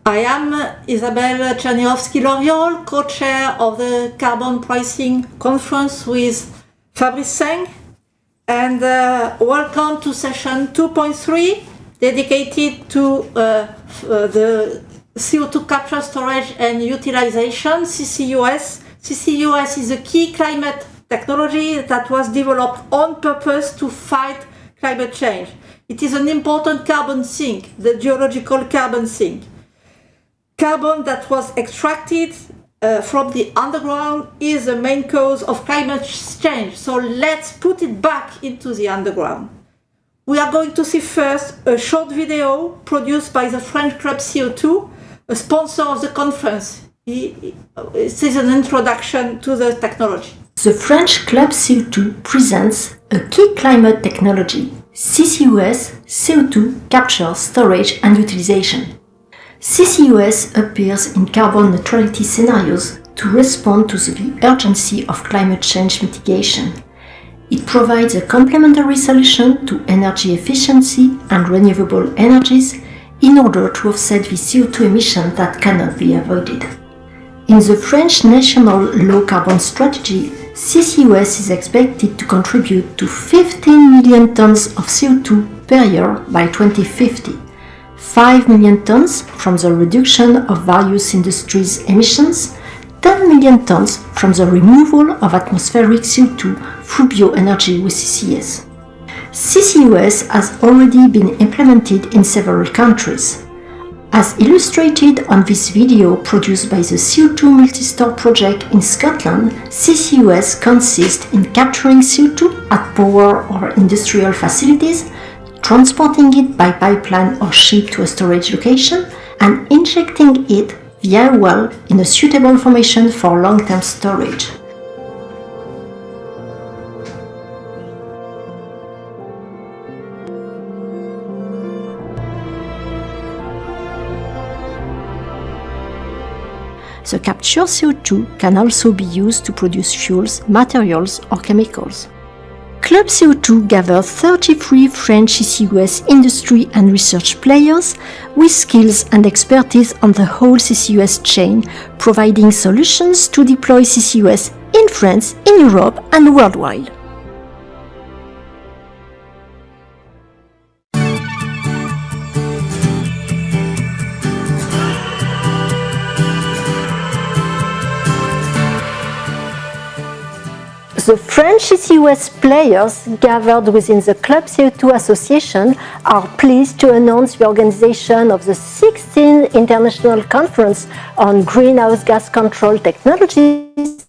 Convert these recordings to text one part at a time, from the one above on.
I am Isabelle Czerniowski-Loriol, co-chair of the Carbon Pricing Conference with Fabrice Seng, and welcome to session 2.3, dedicated to the CO2 capture, storage and utilization, CCUS. CCUS is a key climate technology that was developed on purpose to fight climate change. It is an important carbon sink, the geological carbon sink. Carbon that was extracted from the underground is the main cause of climate change, so let's put it back into the underground. We are going to see first a short video produced by the French Club CO2, a sponsor of the conference. This is an introduction to the technology. The French Club CO2 presents a key climate technology, CCUS, CO2 capture, storage and utilization. CCUS appears in carbon neutrality scenarios to respond to the urgency of climate change mitigation. It provides a complementary solution to energy efficiency and renewable energies in order to offset the CO2 emission that cannot be avoided. In the French national low-carbon strategy, CCUS is expected to contribute to 15 million tons of CO2 per year by 2050. 5 million tons from the reduction of various industries' emissions, 10 million tons from the removal of atmospheric CO2 through bioenergy with CCS. CCUS has already been implemented in several countries. As illustrated on this video produced by the CO2 Multi-Store project in Scotland, CCUS consists in capturing CO2 at power or industrial facilities, transporting it by pipeline or ship to a storage location, and injecting it via a well in a suitable formation for long-term storage. The captured CO2 can also be used to produce fuels, materials or chemicals. Club CO2 gathered 33 French CCUS industry and research players with skills and expertise on the whole CCUS chain, providing solutions to deploy CCUS in France, in Europe and worldwide. The French CCUS players gathered within the Club CO2 Association are pleased to announce the organization of the 16th International Conference on Greenhouse Gas Control Technologies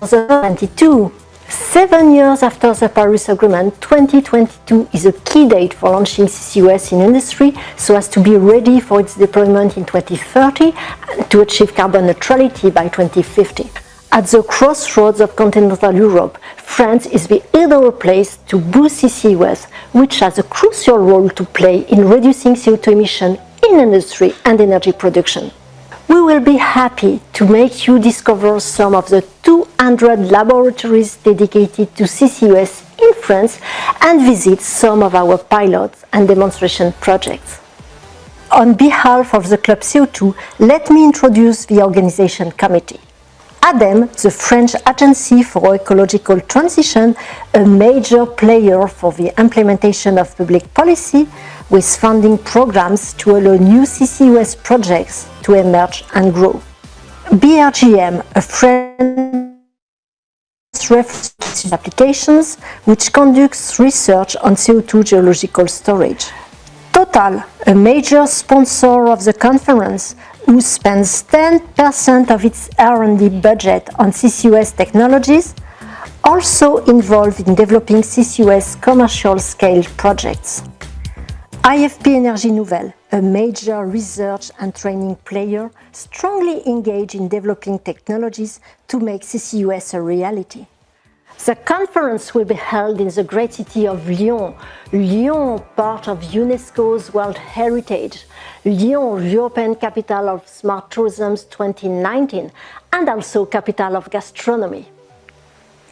2022. 7 years after the Paris Agreement, 2022 is a key date for launching CCUS in industry so as to be ready for its deployment in 2030 and to achieve carbon neutrality by 2050. At the crossroads of continental Europe, France is the ideal place to boost CCUS, which has a crucial role to play in reducing CO2 emission in industry and energy production. We will be happy to make you discover some of the 200 laboratories dedicated to CCUS in France and visit some of our pilots and demonstration projects. On behalf of the Club CO2, let me introduce the organization committee. ADEME, the French Agency for Ecological Transition, a major player for the implementation of public policy, with funding programs to allow new CCUS projects to emerge and grow. BRGM, a French reference applications, which conducts research on CO2 geological storage. Total, a major sponsor of the conference, who spends 10% of its R&D budget on CCUS technologies, also involved in developing CCUS commercial-scale projects. IFP Énergie Nouvelle, a major research and training player, strongly engaged in developing technologies to make CCUS a reality. The conference will be held in the great city of Lyon. Lyon, part of UNESCO's World Heritage. Lyon, European Capital of Smart Tourism 2019, and also Capital of Gastronomy.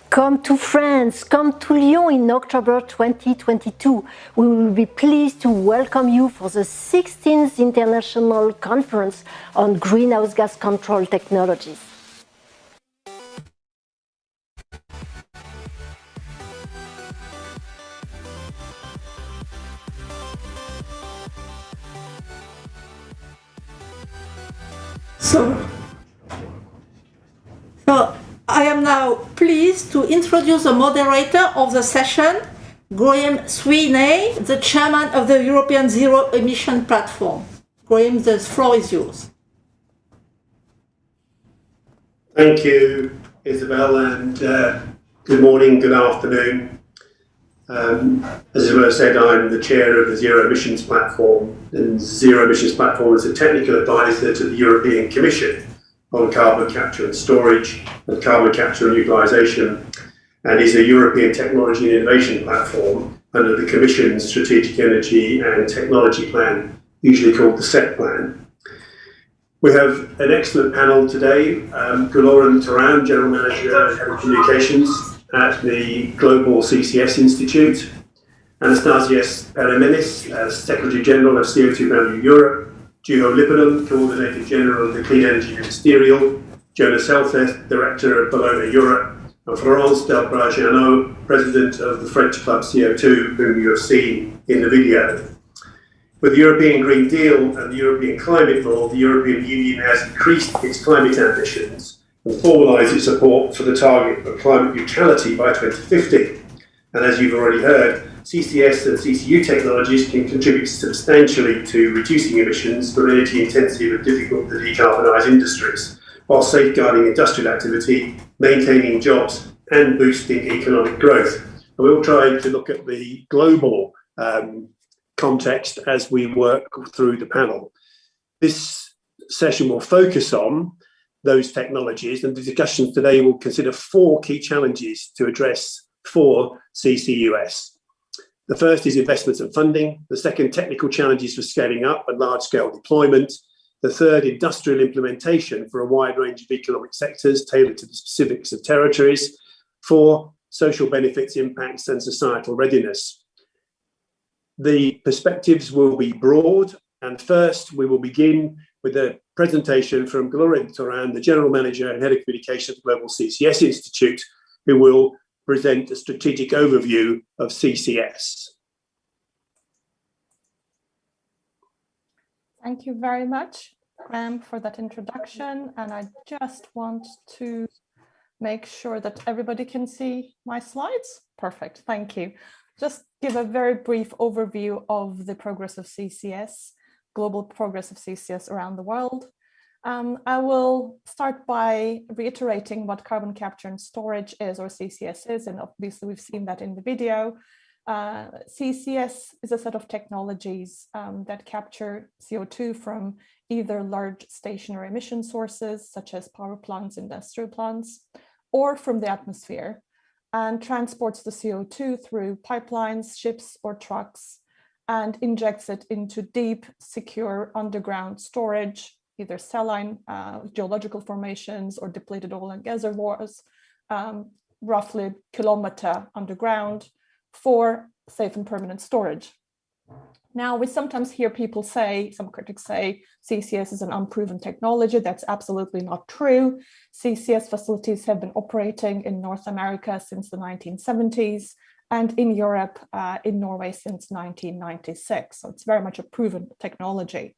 Come to France, come to Lyon in October 2022. We will be pleased to welcome you for the 16th International Conference on Greenhouse Gas Control Technologies. So I am now pleased to introduce the moderator of the session, Graham Sweeney, the chairman of the European Zero Emission Platform. Graham, the floor is yours. Thank you, Isabel, and good morning, good afternoon. As Isabel said, I'm the chair of the Zero Emissions Platform, and Zero Emissions Platform is a technical advisor to the European Commission on carbon capture and storage and carbon capture and utilisation, and is a European technology and innovation platform under the Commission's Strategic Energy and Technology Plan, usually called the SET Plan. We have an excellent panel today. Gulauren Turan, General Manager and Head of Communications at the Global CCS Institute, Anastasios Perimenis, Secretary General of CO2 Value Europe, Juho Lipponen, Coordinator General of the Clean Energy Ministerial, Jonas Helfeth, Director of Bologna Europe, and Florence Del Bragiano, President of the French Club CO2, whom you have seen in the video. With the European Green Deal and the European Climate Law, the European Union has increased its climate ambitions and formalised its support for the target of climate neutrality by 2050. And as you've already heard, CCS and CCU technologies can contribute substantially to reducing emissions from energy-intensive and difficult to decarbonise industries, while safeguarding industrial activity, maintaining jobs and boosting economic growth. And we'll try to look at the global context as we work through the panel. This session will focus on those technologies, and the discussions today will consider 4 key challenges to address for CCUS. The first is investments and funding. The second, technical challenges for scaling up and large-scale deployment. The third, industrial implementation for a wide range of economic sectors tailored to the specifics of territories. 4, social benefits, impacts, and societal readiness. The perspectives will be broad, and first we will begin with a presentation from Gulauren Turan, the General Manager and Head of Communications at the Global CCS Institute, who will present a strategic overview of CCS. Thank you very much, Graham, for that introduction. And I just want to make sure that everybody can see my slides. Perfect, thank you. Just give a very brief overview of the progress of CCS, global progress of CCS around the world. I will start by reiterating what carbon capture and storage is, or CCS is, and obviously we've seen that in the video. CCS is a set of technologies that capture CO2 from either large stationary emission sources, such as power plants, industrial plants, or from the atmosphere, and transports the CO2 through pipelines, ships, or trucks, and injects it into deep, secure underground storage, either saline geological formations or depleted oil and gas reservoirs, roughly a kilometer underground, for safe and permanent storage. Now, we sometimes hear people say, some critics say, CCS is an unproven technology. That's absolutely not true. CCS facilities have been operating in North America since the 1970s, and in Europe, in Norway since 1996. So it's very much a proven technology.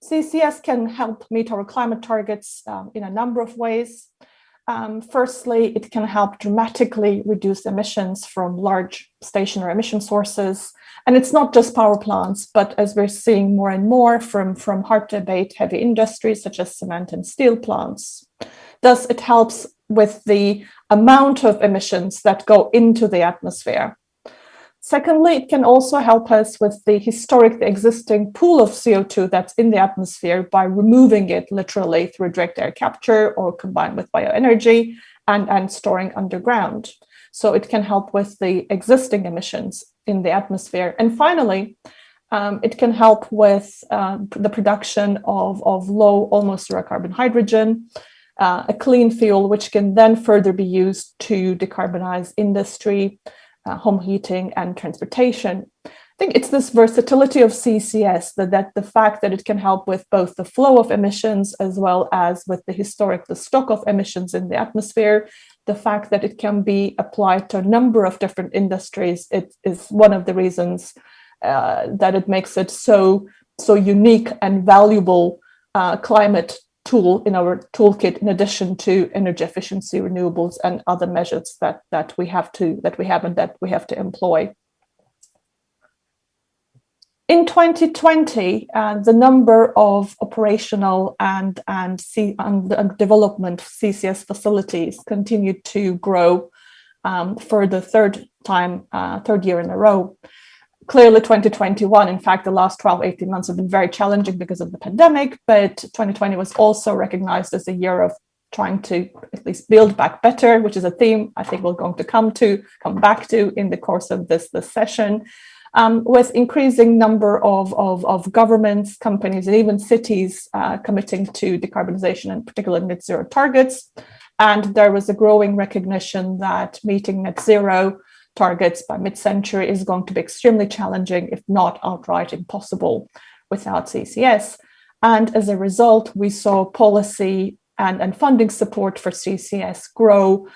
CCS can help meet our climate targets in a number of ways. Firstly, it can help dramatically reduce emissions from large stationary emission sources. And it's not just power plants, but as we're seeing more and more from hard to abate heavy industries such as cement and steel plants. Thus, it helps with the amount of emissions that go into the atmosphere. Secondly, it can also help us with the existing pool of CO2 that's in the atmosphere by removing it literally through direct air capture or combined with bioenergy and storing underground. So it can help with the existing emissions in the atmosphere. And finally, it can help with the production of low, almost zero carbon hydrogen, a clean fuel, which can then further be used to decarbonize industry, home heating, and transportation. I think it's this versatility of CCS, that the fact that it can help with both the flow of emissions as well as with the stock of emissions in the atmosphere. The fact that it can be applied to a number of different industries, it is one of the reasons that it makes it so unique and valuable climate tool in our toolkit, in addition to energy efficiency, renewables, and other measures that we have to employ. In 2020, the number of operational and development CCS facilities continued to grow for the third year in a row. Clearly 2021, in fact, the last 12-18 months have been very challenging because of the pandemic, but 2020 was also recognized as a year of trying to at least build back better, which is a theme I think we're going to come back to in the course of this session. With increasing number of governments, companies, and even cities committing to decarbonization, and particularly net zero targets. And there was a growing recognition that meeting net zero targets by mid-century is going to be extremely challenging, if not outright impossible, without CCS. And as a result, we saw policy and funding support for CCS grow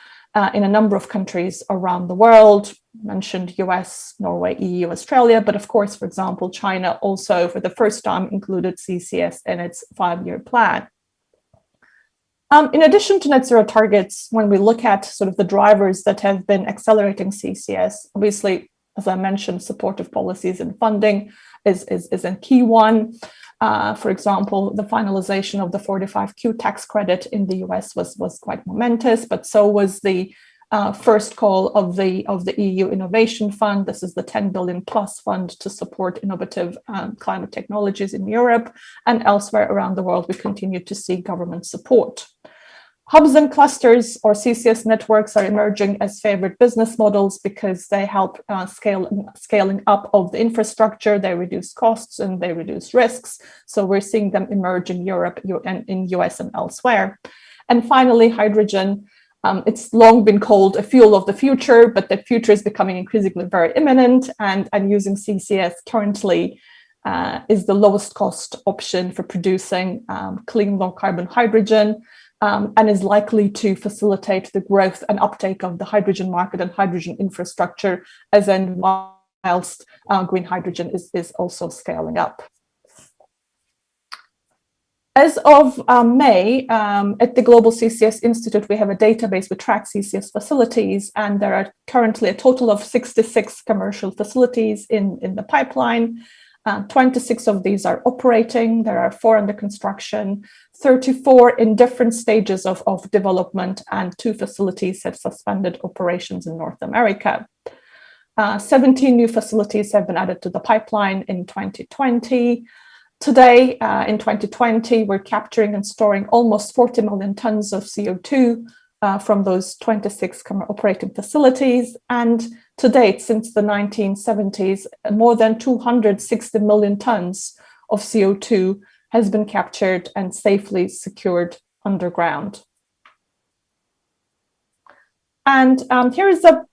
in a number of countries around the world. Mentioned US, Norway, EU, Australia, but of course, for example, China also for the first time included CCS in its 5-year plan. In addition to net zero targets, when we look at sort of the drivers that have been accelerating CCS, obviously, as I mentioned, supportive policies and funding is a key one. For example, the finalization of the 45Q tax credit in the US was quite momentous, but so was the first call of the EU Innovation Fund. This is the 10 billion plus fund to support innovative climate technologies in Europe, and elsewhere around the world, we continue to see government support. Hubs and clusters, or CCS networks, are emerging as favorite business models because they help scaling up of the infrastructure. They reduce costs and they reduce risks. So we're seeing them emerge in Europe and in US and elsewhere. And finally, hydrogen. It's long been called a fuel of the future, but the future is becoming increasingly very imminent, and using CCS currently is the lowest cost option for producing clean, low carbon hydrogen, and is likely to facilitate the growth and uptake of the hydrogen market and hydrogen infrastructure, as in whilst green hydrogen is also scaling up. As of May, at the Global CCS Institute, we have a database with track CCS facilities, and there are currently a total of 66 commercial facilities in the pipeline. 26 of these are operating. There are 4 under construction, 34 in different stages of development, and 2 facilities have suspended operations in North America. 17 new facilities have been added to the pipeline in 2020. Today, in 2020, we're capturing and storing almost 40 million tons of CO2 from those 26 operating facilities. And to date, since the 1970s, more than 260 million tons of CO2 has been captured and safely secured underground. And here is a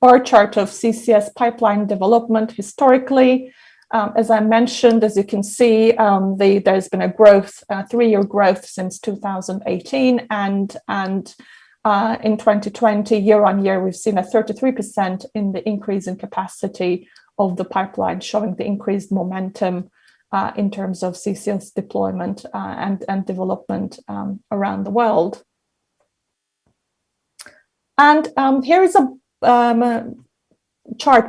bar chart of CCS pipeline development historically. As I mentioned, as you can see, there's been a growth, 3-year growth since 2018, and in 2020, year on year, we've seen a 33% in the increase in capacity of the pipeline, showing the increased momentum in terms of CCS deployment and development around the world. And here is a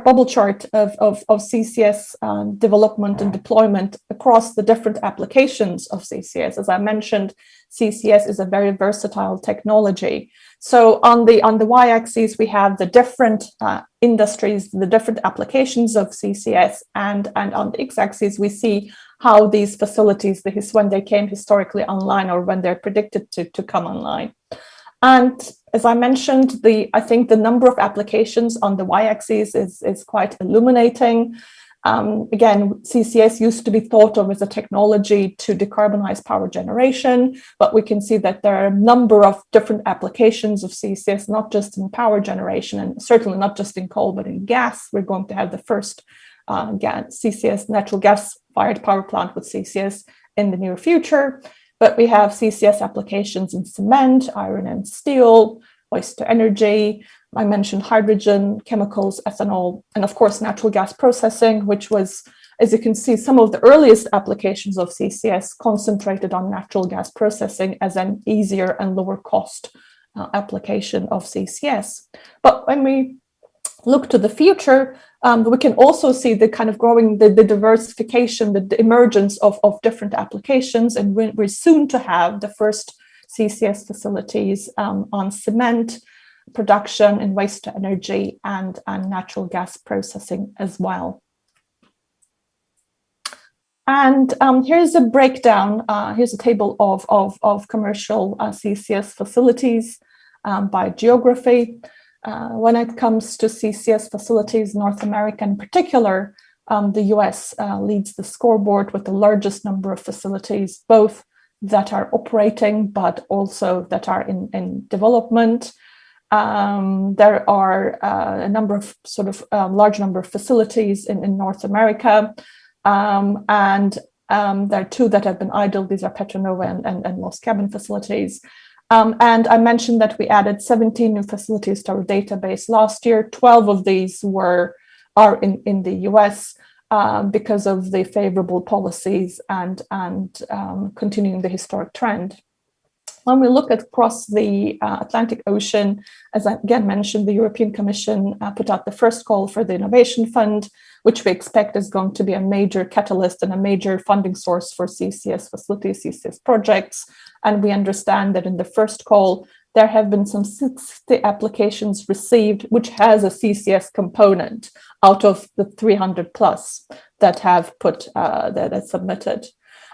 bubble chart of CCS development and deployment across the different applications of CCS. As I mentioned, CCS is a very versatile technology. So on the y-axis, we have the different industries, the different applications of CCS, and on the x-axis, we see how these facilities, when they came historically online or when they're predicted to come online. And as I mentioned, I think the number of applications on the y-axis is quite illuminating. Again, CCS used to be thought of as a technology to decarbonize power generation, but we can see that there are a number of different applications of CCS, not just in power generation, and certainly not just in coal, but in gas. We're going to have the first CCS, natural gas-fired power plant with CCS in the near future. But we have CCS applications in cement, iron and steel, waste to energy. I mentioned hydrogen, chemicals, ethanol, and of course, natural gas processing, which was, as you can see, some of the earliest applications of CCS concentrated on natural gas processing as an easier and lower cost application of CCS. But when we look to the future, we can also see the kind of growing, the diversification, the emergence of different applications. And we're soon to have the first CCS facilities on cement production and waste to energy and natural gas processing as well. And here's a breakdown, here's a table of commercial CCS facilities by geography. When it comes to CCS facilities, North America in particular, the US leads the scoreboard with the largest number of facilities, both that are operating, but also that are in development. There are a number of large number of facilities in North America, and there are two that have been idle. These are Petronova and Lost Cabin facilities. And I mentioned that we added 17 new facilities to our database last year. 12 of these are in the US because of the favorable policies and continuing the historic trend. When we look across the Atlantic Ocean, as I again mentioned, the European Commission put out the first call for the Innovation Fund, which we expect is going to be a major catalyst and a major funding source for CCS facilities, CCS projects. And we understand that in the first call, there have been some 60 applications received, which has a CCS component out of the 300 plus that have that submitted.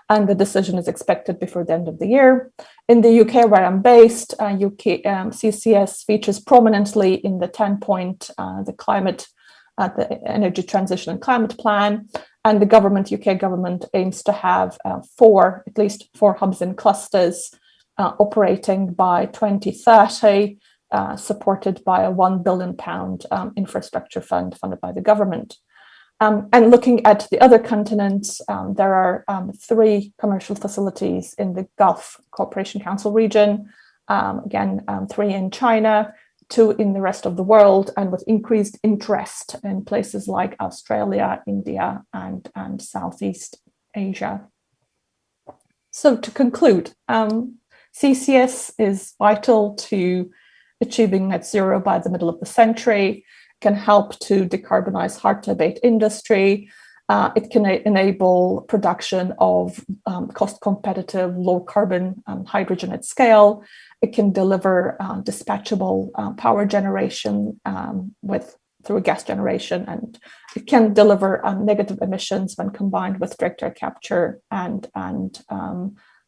And the decision is expected before the end of the year. In the UK, where I'm based, CCS features prominently in the 10-point, the Energy Transition and Climate Plan. And the UK government aims to have at least four hubs and clusters operating by 2030, supported by a £1 billion infrastructure fund funded by the government. And looking at the other continents, there are 3 commercial facilities in the Gulf Cooperation Council region, 3 in China, 2 in the rest of the world, and with increased interest in places like Australia, India, and Southeast Asia. So to conclude, CCS is vital to achieving net zero by the middle of the century, can help to decarbonize hard-to-abate industry. It can enable production of cost-competitive, low-carbon hydrogen at scale. It can deliver dispatchable power generation through gas generation, and it can deliver negative emissions when combined with direct air capture and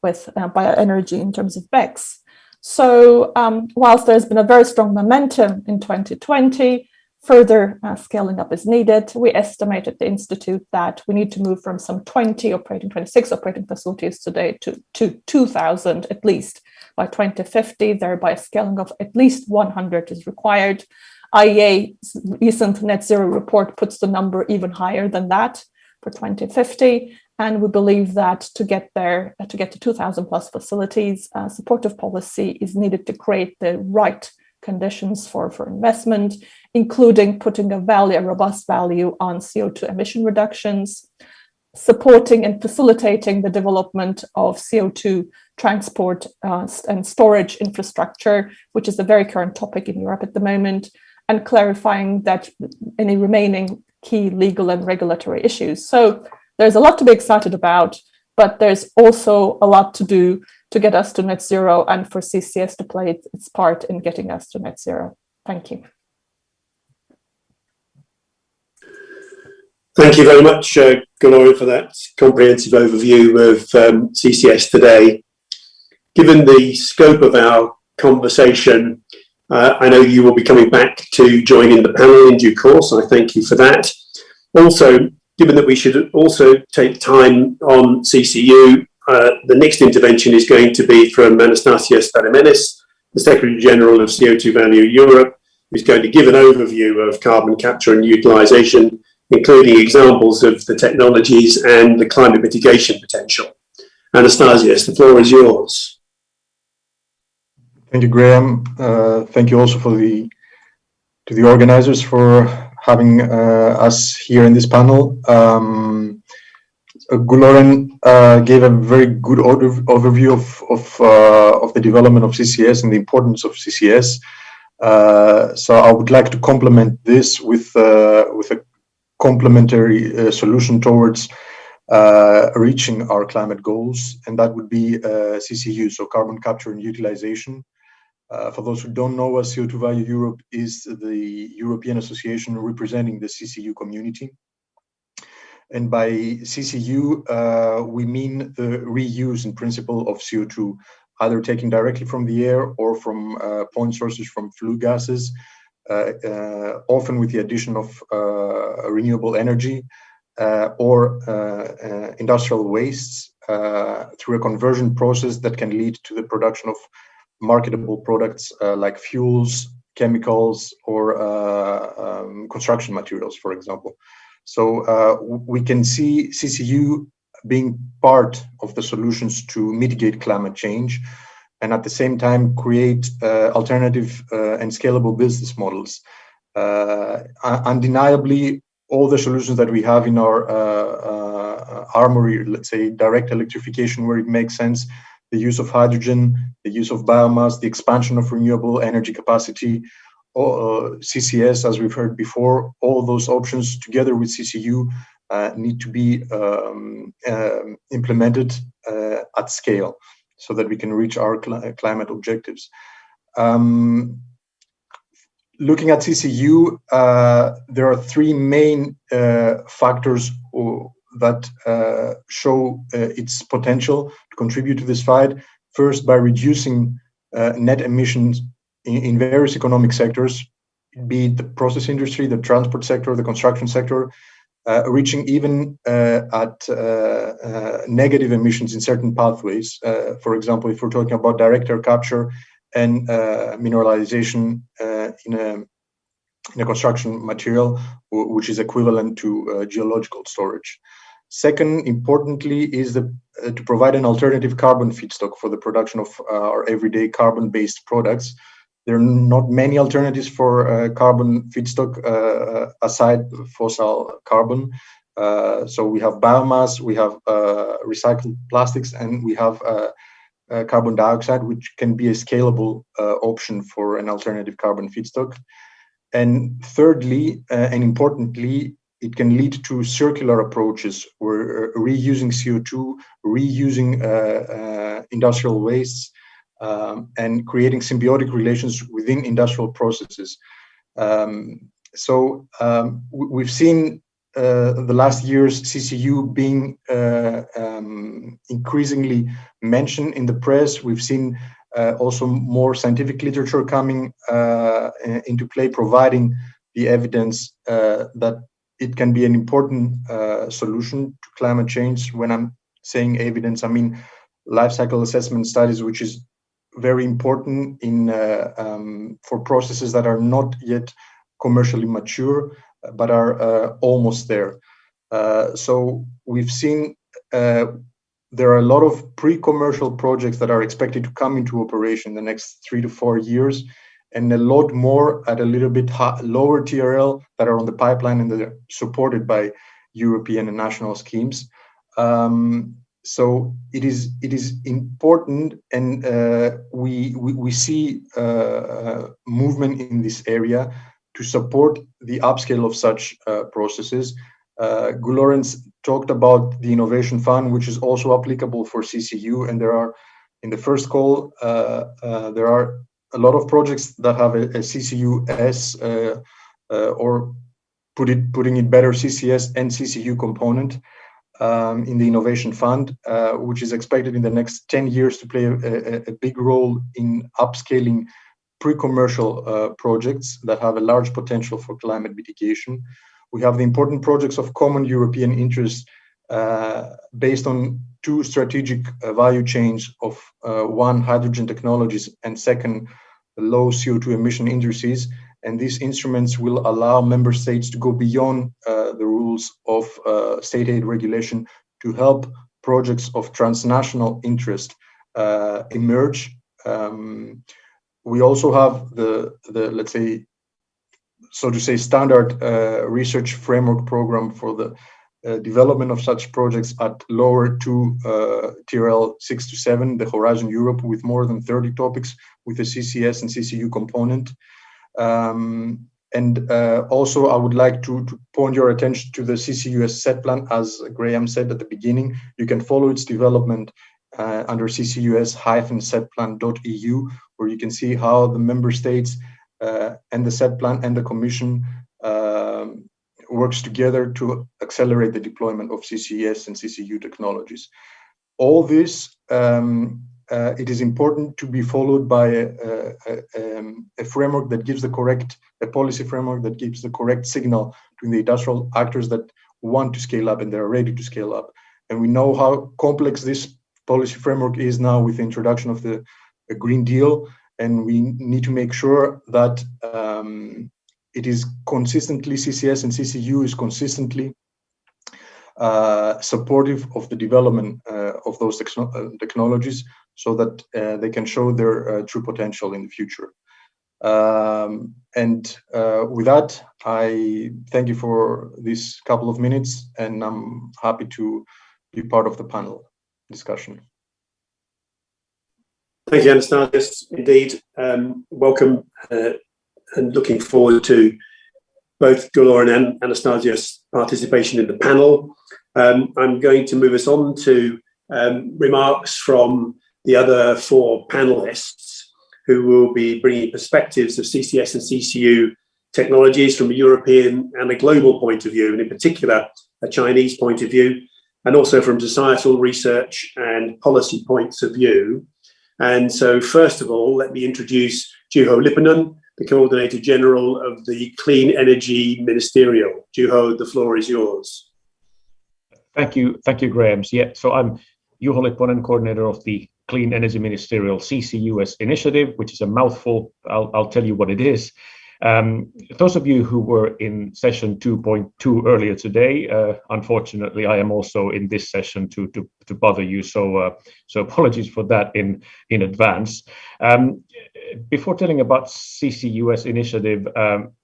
with bioenergy in terms of BECCS. So whilst there's been a very strong momentum in 2020, further scaling up is needed. We estimate at the Institute that we need to move from some 26 operating facilities today to 2,000 at least by 2050, thereby a scaling of at least 100 is required. IEA's recent net zero report puts the number even higher than that for 2050. And we believe that to get there, to get to 2,000 plus facilities, supportive policy is needed to create the right conditions for investment, including putting a robust value on CO2 emission reductions, supporting and facilitating the development of CO2 transport and storage infrastructure, which is a very current topic in Europe at the moment, and clarifying that any remaining key legal and regulatory issues. So there's a lot to be excited about, but there's also a lot to do to get us to net zero and for CCS to play its part in getting us to net zero. Thank you. Thank you very much, Gloria, for that comprehensive overview of CCS today. Given the scope of our conversation, I know you will be coming back to join in the panel in due course. I thank you for that. Also, given that we should also take time on CCU, the next intervention is going to be from Anastasia Stadimenis, the Secretary General of CO2 Value Europe, who's going to give an overview of carbon capture and utilisation, including examples of the technologies and the climate mitigation potential. Anastasia, the floor is yours. Thank you, Graham. Thank you also to the organizers for having us here in this panel. Guloren gave a very good overview of the development of CCS and the importance of CCS. So I would like to complement this with a complementary solution towards reaching our climate goals, and that would be CCU, so carbon capture and utilization. For those who don't know us, CO2 Value Europe is the European association representing the CCU community. And by CCU, we mean the reuse in principle of CO2, either taken directly from the air or from point sources from flue gases, often with the addition of renewable energy or industrial wastes through a conversion process that can lead to the production of marketable products like fuels, chemicals, or construction materials, for example. So we can see CCU being part of the solutions to mitigate climate change, and at the same time create alternative and scalable business models. Undeniably, all the solutions that we have in our armory, let's say direct electrification where it makes sense, the use of hydrogen, the use of biomass, the expansion of renewable energy capacity, CCS, as we've heard before, all those options together with CCU need to be implemented at scale so that we can reach our climate objectives. Looking at CCU, there are three main factors that show its potential to contribute to this fight. First, by reducing net emissions in various economic sectors, be it the process industry, the transport sector, the construction sector, reaching even at negative emissions in certain pathways. For example, if we're talking about direct air capture and mineralization in a construction material, which is equivalent to geological storage. Second, importantly, is to provide an alternative carbon feedstock for the production of our everyday carbon-based products. There are not many alternatives for carbon feedstock aside fossil carbon. So we have biomass, we have recycled plastics, and we have carbon dioxide, which can be a scalable option for an alternative carbon feedstock. And thirdly, and importantly, it can lead to circular approaches where reusing CO2, reusing industrial wastes, and creating symbiotic relations within industrial processes. We've seen the last years CCU being increasingly mentioned in the press. We've seen also more scientific literature coming into play, providing the evidence that it can be an important solution to climate change. When I'm saying evidence, I mean life cycle assessment studies, which is very important in for processes that are not yet commercially mature, but are almost there. So we've seen there are a lot of pre-commercial projects that are expected to come into operation in the next 3 to 4 years, and a lot more at a little bit lower TRL that are on the pipeline and they're supported by European and national schemes. So it is important, and we see movement in this area to support the upscale of such processes. Guloren talked about the Innovation Fund, which is also applicable for CCU, and there are, in the first call, there are a lot of projects that have a CCUS or putting it better, CCS and CCU component in the Innovation Fund, which is expected in the next 10 years to play a big role in upscaling pre-commercial projects that have a large potential for climate mitigation. we have the important projects of common European interest based on two strategic value chains of one, hydrogen technologies, and second, low CO2 emission indices. And these instruments will allow member states to go beyond the rules of state aid regulation to help projects of transnational interest emerge. We also have the let's say, so to say, standard research framework program for the development of such projects at lower to TRL 6 to 7, the Horizon Europe, with more than 30 topics with a CCS and CCU component. Also, I would like to point your attention to the CCUS set plan. As Graham said at the beginning, you can follow its development under ccus-setplan.eu, where you can see how the member states and the set plan and the Commission works together to accelerate the deployment of CCS and CCU technologies. All this, it is important to be followed by a framework that gives the correct, a policy framework that gives the correct signal to the industrial actors that want to scale up and they're ready to scale up. And we know how complex this policy framework is now with the introduction of the Green Deal, and we need to make sure that it is consistently, CCS and CCU is consistently supportive of the development of those technologies, so that they can show their true potential in the future. With that, I thank you for this couple of minutes, and I'm happy to be part of the panel discussion. Thank you, Anastasios. Indeed, welcome, and looking forward to both Guloran and Anastasios' participation in the panel. I'm going to move us on to remarks from the other four panelists, who will be bringing perspectives of CCS and CCU technologies from a European and a global point of view, and in particular, a Chinese point of view, and also from societal research and policy points of view. And so, first of all, let me introduce Juho Lipponen, the Coordinator General of the Clean Energy Ministerial. Juho, the floor is yours. Thank you, Graham. Yeah, so I'm Juho Lipponen, Coordinator of the Clean Energy Ministerial CCUS initiative, which is a mouthful. I'll tell you what it is. Those of you who were in session 2.2 earlier today, unfortunately, I am also in this session to bother you. So apologies for that in advance. Before telling about CCUS initiative,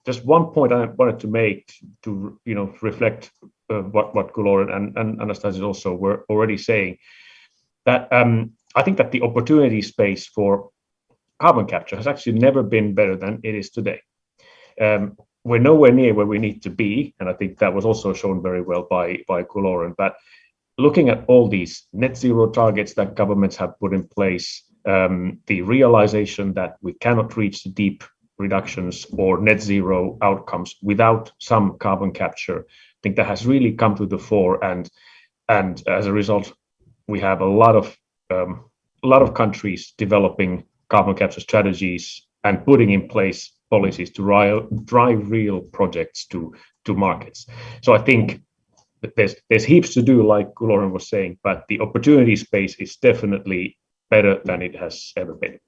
just one point I wanted to make to reflect what Guloran and Anastasios also were already saying, that I think that the opportunity space for carbon capture has actually never been better than it is today. We're nowhere near where we need to be, and I think that was also shown very well by Guloran. But looking at all these net zero targets that governments have put in place, the realization that we cannot reach the deep reductions or net zero outcomes without some carbon capture, I think that has really come to the fore, and as a result, we have a lot of countries developing carbon capture strategies and putting in place policies to drive real projects to markets. So I think that there's heaps to do, like Guloran was saying, but the opportunity space is definitely better than it has ever been.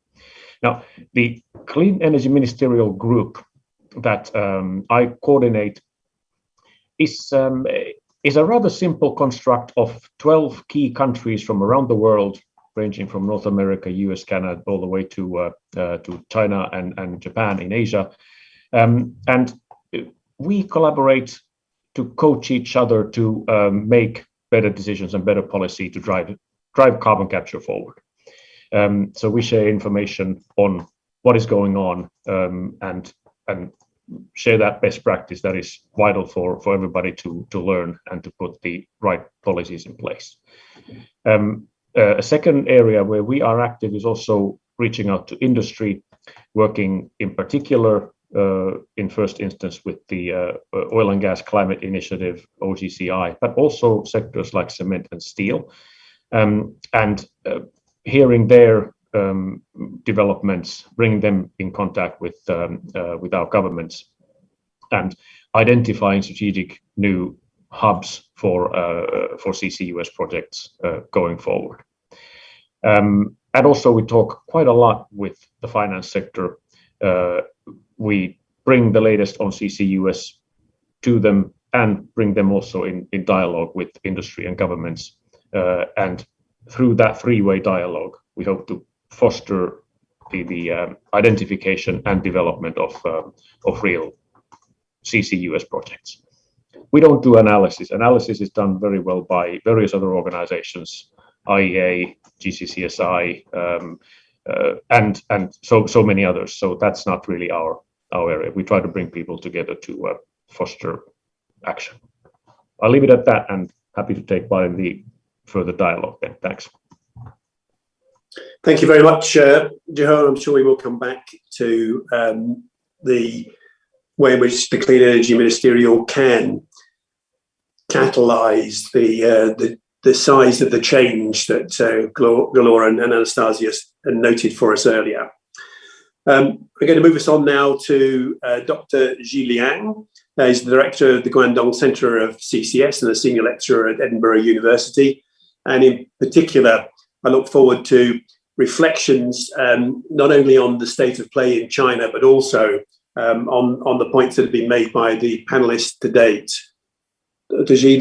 Now, the Clean Energy Ministerial Group that I coordinate is a rather simple construct of 12 key countries from around the world, ranging from North America, US, Canada, all the way to China and Japan in Asia. And we collaborate to coach each other to make better decisions and better policy to drive carbon capture forward. So we share information on what is going on and share that best practice that is vital for everybody to learn and to put the right policies in place. A second area where we are active is also reaching out to industry, working in particular in first instance with the Oil and Gas Climate Initiative, OGCI, but also sectors like cement and steel, and hearing their developments, bringing them in contact with our governments, and identifying strategic new hubs for CCUS projects going forward. And also we talk quite a lot with the finance sector. We bring the latest on CCUS to them and bring them also in dialogue with industry and governments. And through that three-way dialogue, we hope to foster the identification and development of real CCUS projects. We don't do analysis. Analysis is done very well by various other organizations, IEA, GCCSI, and so many others. So that's not really our area. We try to bring people together to foster action. I'll leave it at that and happy to take part in the further dialogue then. Thanks. Thank you very much, Juho. I'm sure we will come back to the way in which the Clean Energy Ministerial can catalyse the size of the change that Galora and Anastasia noted for us earlier. We're going to move us on now to Dr. Ji Liang. He's the director of the Guangdong Centre of CCS and a senior lecturer at Edinburgh University. And in particular, I look forward to reflections not only on the state of play in China, but also on the points that have been made by the panelists to date. Dr. Ji,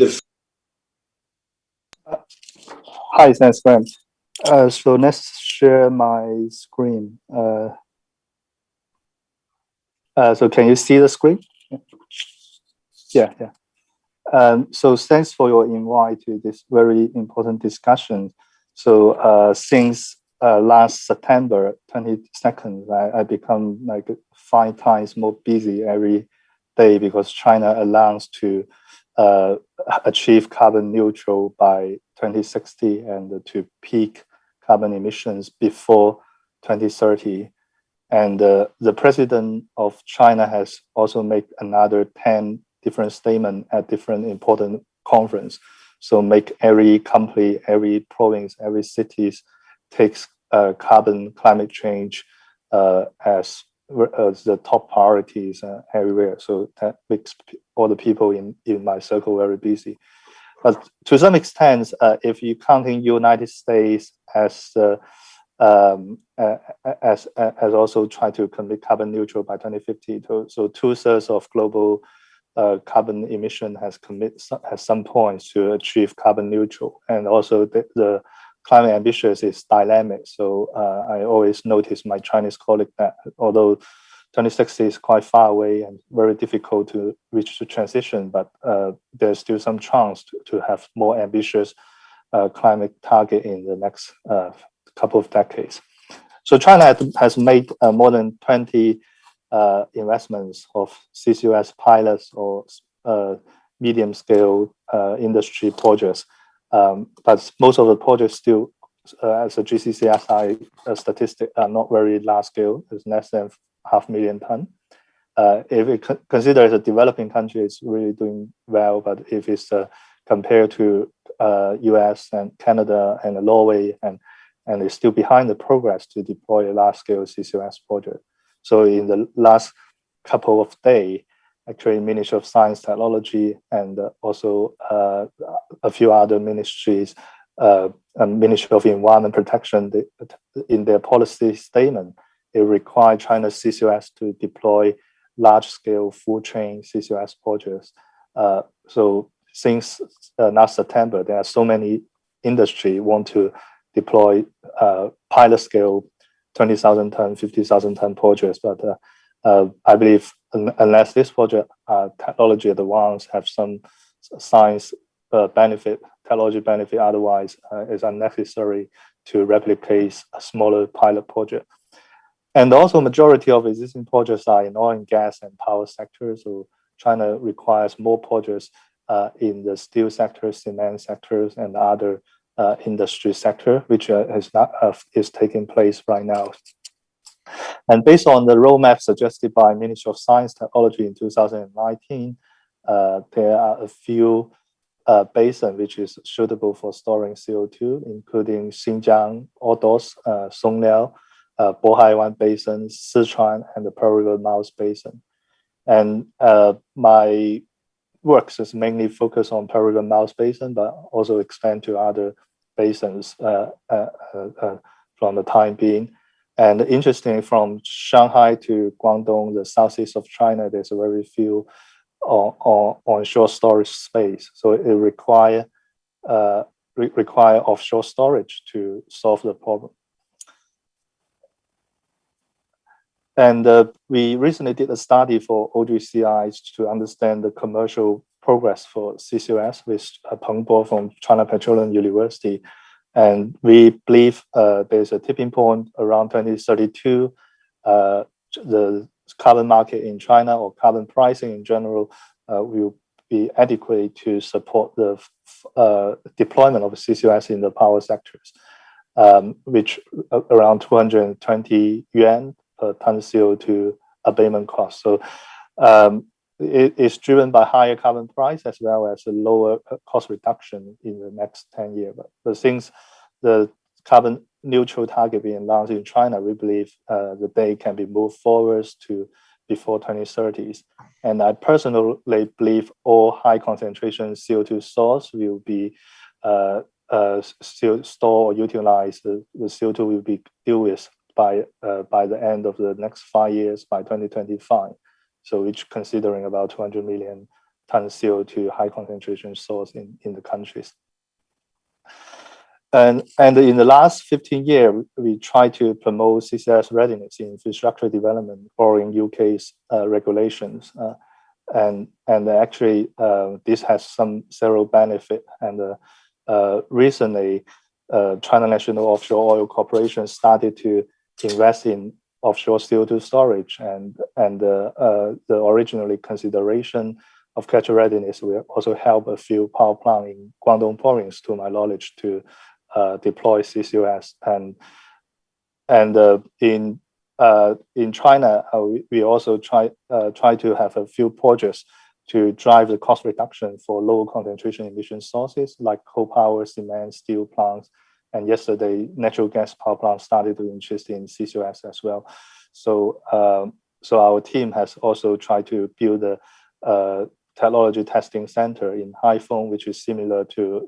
Hi, thanks, Graham. So let's share my screen. So can you see the screen? Yeah. So thanks for your invite to this very important discussion. So since last September 22nd, I become like 5 times more busy every day because China announced to achieve carbon neutral by 2060 and to peak carbon emissions before 2030. And the president of China has also made another 10 different statements at different important conference. So make every company, every province, every cities takes climate change as the top priorities everywhere. So that makes all the people in my circle very busy. But to some extent, if you counting United States as also try to commit carbon neutral by 2050, so 2/3 of global carbon emission has at some point to achieve carbon neutral, and also the climate ambitious is dynamic. So I always notice my Chinese colleague that although 2060 is quite far away and very difficult to reach the transition, but there's still some chance to have more ambitious climate target in the next couple of decades. So China has made more than 20 investments of CCUS pilots or medium scale industry projects. But most of the projects still, as a GCCSI statistic, are not very large scale. It's less than 500,000 tons. If we consider as a developing country, it's really doing well. But if it's compared to US and Canada and Norway, and it's still behind the progress to deploy a large scale CCUS project. So in the last couple of days, actually Ministry of Science, Technology, and also a few other ministries, Ministry of Environment Protection, in their policy statement, it required China's CCUS to deploy large-scale full-chain CCUS projects. So since last September, there are so many industry want to deploy pilot-scale 20,000 ton, 50,000 ton projects, but I believe unless this project technology advance have some science benefit, technology benefit, otherwise it's unnecessary to replicate a smaller pilot project. And also majority of existing projects are in oil and gas and power sectors. So China requires more projects in the steel sector, cement sectors, and other industry sector, which is taking place right now. And based on the roadmap suggested by Ministry of Science Technology in 2019, there are a few basins which is suitable for storing CO2, including Xinjiang, Ordos, Songliao, Bohai One Basin, Sichuan, and the Pearl River Mouth Basin. And my works is mainly focused on Pearl River Mouse Basin, but also expand to other basins from the time being. And interestingly, from Shanghai to Guangdong, the southeast of China, there's a very few onshore storage space. So it require offshore storage to solve the problem. And we recently did a study for OGCIs to understand the commercial progress for CCUS with Peng Bo from China Petroleum University. And we believe there's a tipping point around 2032. The carbon market in China, or carbon pricing in general, will be adequate to support the deployment of CCUS in the power sectors, which around 220 yuan per ton CO2 abatement cost. So it is driven by higher carbon price as well as a lower cost reduction in the next 10 years. But since the carbon neutral target being announced in China, we believe the day can be moved forward to before 2030s. And I personally believe all high concentration CO2 source will be still store or utilize. The CO2 will be dealt with by the end of the next 5 years, by 2025. So which considering about 200 million tons CO2 high concentration source in the countries. And in the last 15 years, we try to promote CCS readiness in infrastructure development, following UK's regulations. And actually, this has several benefits. And recently, China National Offshore Oil Corporation started to invest in offshore CO2 storage, and the originally consideration of capture readiness will also help a few power plants in Guangdong province, to my knowledge, to deploy CCUS. And in China, we also try to have a few projects to drive the cost reduction for low concentration emission sources like coal power, cement, steel plants. And yesterday, natural gas power plants started to interest in CCUS as well. So our team has also tried to build a technology testing center in Haiphong, which is similar to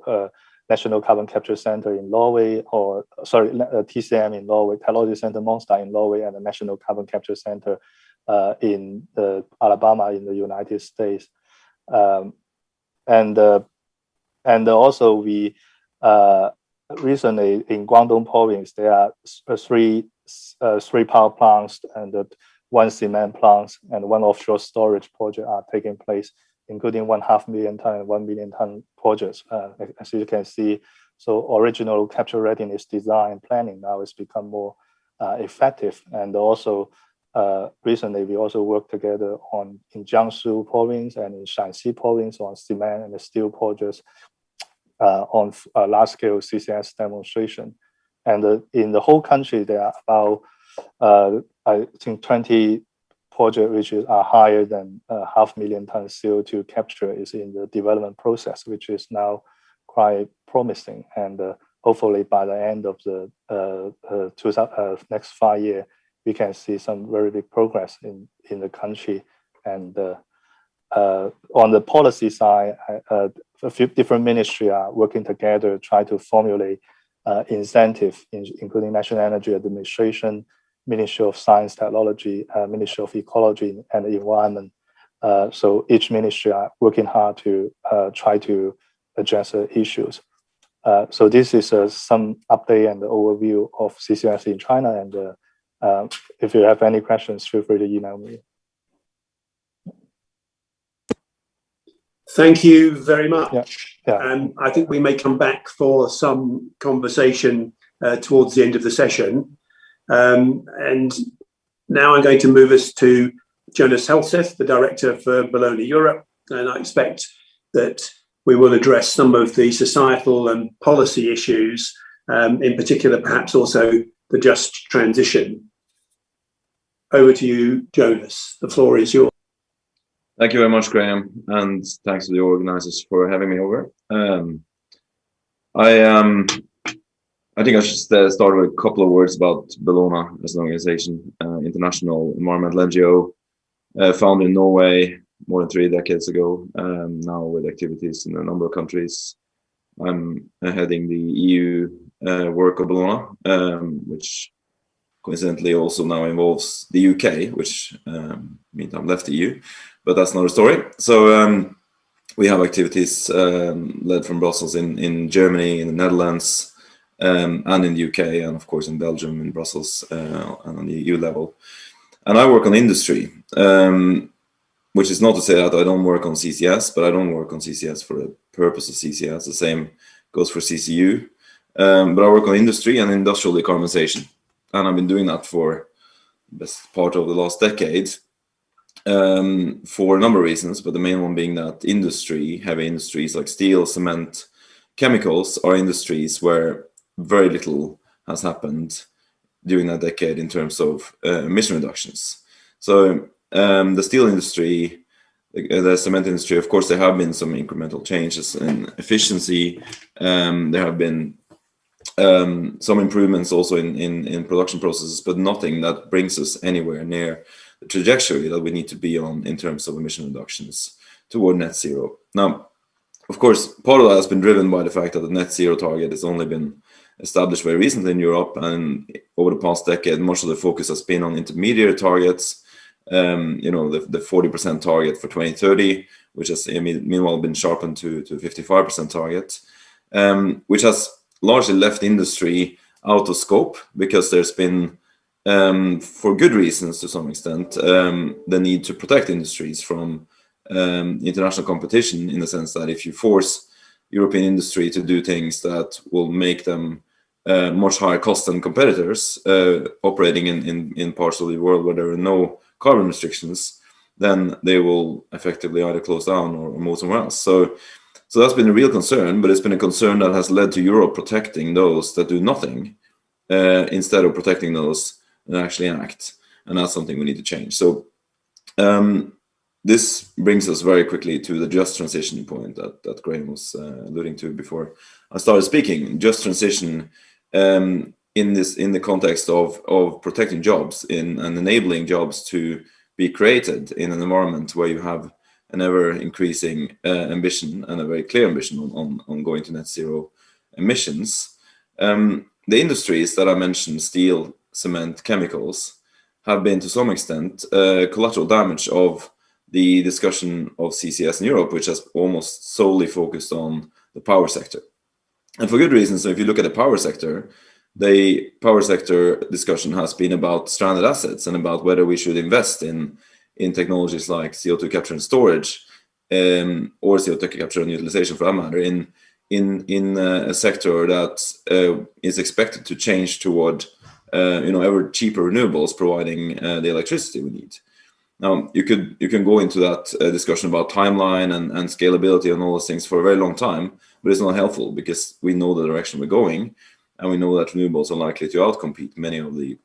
National Carbon Capture Center in Norway, or sorry, TCM in Norway, Technology Center Monster in Norway, and the National Carbon Capture Center in Alabama in the United States. And also we recently in Guangdong province, there are three power plants and 1 cement plant and 1 offshore storage project are taking place, including 1.5 million ton and 1 million ton projects, as you can see. So original capture readiness design planning now has become more effective. And also recently we also worked together in Jiangsu province and in Shanxi province on cement and steel projects on large scale CCS demonstration. And in the whole country, there are about I think 20 projects which are higher than 500,000 tons CO2 capture is in the development process, which is now quite promising. And hopefully by the end of the next 5 years, we can see some very big progress in the country. And on the policy side, a few different ministries are working together, try to formulate incentive, including National Energy Administration, Ministry of Science, Technology, Ministry of Ecology and Environment. So each ministry are working hard to try to address the issues. So this is some update and overview of CCS in China. And if you have any questions, feel free to email me. Thank you very much. Yeah. I think we may come back for some conversation towards the end of the session. And now I'm going to move us to Jonas Helseth, the Director for Bologna Europe. And I expect that we will address some of the societal and policy issues, in particular, perhaps also the just transition. Over to you, Jonas. The floor is yours. Thank you very much, Graham, and thanks to the organizers for having me over. I think I should start with a couple of words about Bologna as an organization, international environmental NGO founded in Norway more than 3 decades ago, now with activities in a number of countries. I'm heading the EU work of Bologna, which coincidentally also now involves the UK, which meantime left the EU, but that's another story. So we have activities led from Brussels in Germany, in the Netherlands, and in the UK, and of course in Belgium, in Brussels, and on the EU level. And I work on industry, which is not to say that I don't work on CCS, but I don't work on CCS for the purpose of CCS. The same goes for CCU. But I work on industry and industrial decarbonization. And I've been doing that for the best part of the last decade for a number of reasons, but the main one being that industry, heavy industries like steel, cement, chemicals are industries where very little has happened during that decade in terms of emission reductions. So the steel industry, the cement industry, of course, there have been some incremental changes in efficiency. There have been some improvements also in production processes, but nothing that brings us anywhere near the trajectory that we need to be on in terms of emission reductions toward net zero. Now, of course, part of that has been driven by the fact that the net zero target has only been established very recently in Europe, and over the past decade, much of the focus has been on intermediate targets. The 40% target for 2030, which has meanwhile been sharpened to 55% target, which has largely left industry out of scope because there's been, for good reasons to some extent, the need to protect industries from international competition, in the sense that if you force European industry to do things that will make them much higher cost than competitors operating in parts of the world where there are no carbon restrictions, then they will effectively either close down or move somewhere else. So that's been a real concern, but it's been a concern that has led to Europe protecting those that do nothing instead of protecting those that actually act. And that's something we need to change. So this brings us very quickly to the just transition point that Graham was alluding to before I started speaking. Just transition in the context of protecting jobs and enabling jobs to be created in an environment where you have an ever-increasing ambition and a very clear ambition on going to net zero emissions. The industries that I mentioned, steel, cement, chemicals, have been to some extent collateral damage of the discussion of CCS in Europe, which has almost solely focused on the power sector. And for good reason. So if you look at the power sector discussion has been about stranded assets and about whether we should invest in technologies like CO2 capture and storage, or CO2 capture and utilization for that matter, in a sector that is expected to change toward ever cheaper renewables providing the electricity we need. Now, you can go into that discussion about timeline and scalability and all those things for a very long time, but it's not helpful because we know the direction we're going, and we know that renewables are likely to outcompete many of the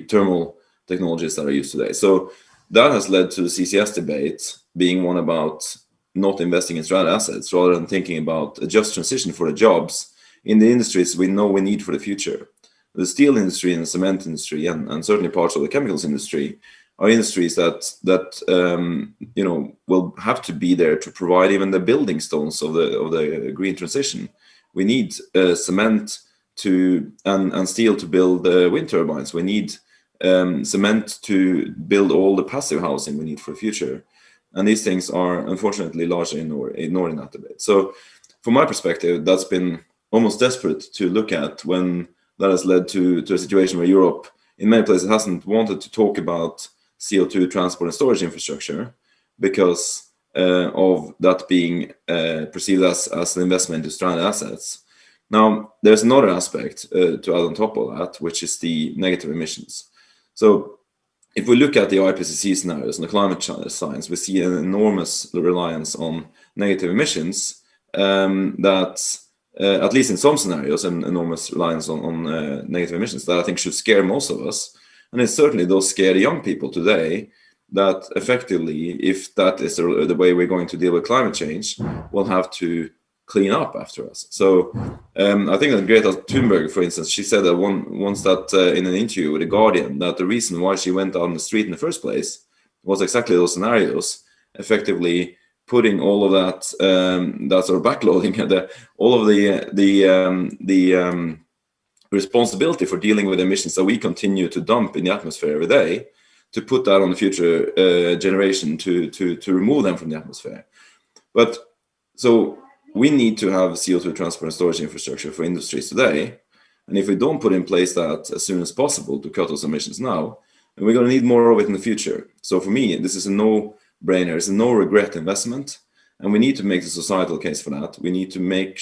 thermal technologies that are used today. So that has led to the CCS debate being one about not investing in stranded assets, rather than thinking about a just transition for the jobs in the industries we know we need for the future. The steel industry and the cement industry, and certainly parts of the chemicals industry, are industries that will have to be there to provide even the building stones of the green transition. We need cement and steel to build wind turbines. We need cement to build all the passive housing we need for the future. And these things are unfortunately largely ignored in that debate. So from my perspective, that's been almost desperate to look at, when that has led to a situation where Europe, in many places, hasn't wanted to talk about CO2 transport and storage infrastructure because of that being perceived as an investment into stranded assets. Now, there's another aspect to add on top of that, which is the negative emissions. So if we look at the IPCC scenarios and the climate science, we see an enormous reliance on negative emissions that, at least in some scenarios, an enormous reliance on negative emissions that I think should scare most of us. And it certainly does scare the young people today that effectively, if that is the way we're going to deal with climate change, we'll have to clean up after us. So I think that Greta Thunberg, for instance, she said that once that in an interview with The Guardian, that the reason why she went out on the street in the first place was exactly those scenarios, effectively putting all of that that sort of backloading, all of the responsibility for dealing with emissions that we continue to dump in the atmosphere every day, to put that on the future generation to remove them from the atmosphere. But so we need to have CO2 transport and storage infrastructure for industries today. And if we don't put in place that as soon as possible to cut those emissions now, then we're going to need more of it in the future. So for me, this is a no-brainer. It's a no-regret investment. And we need to make the societal case for that. We need to make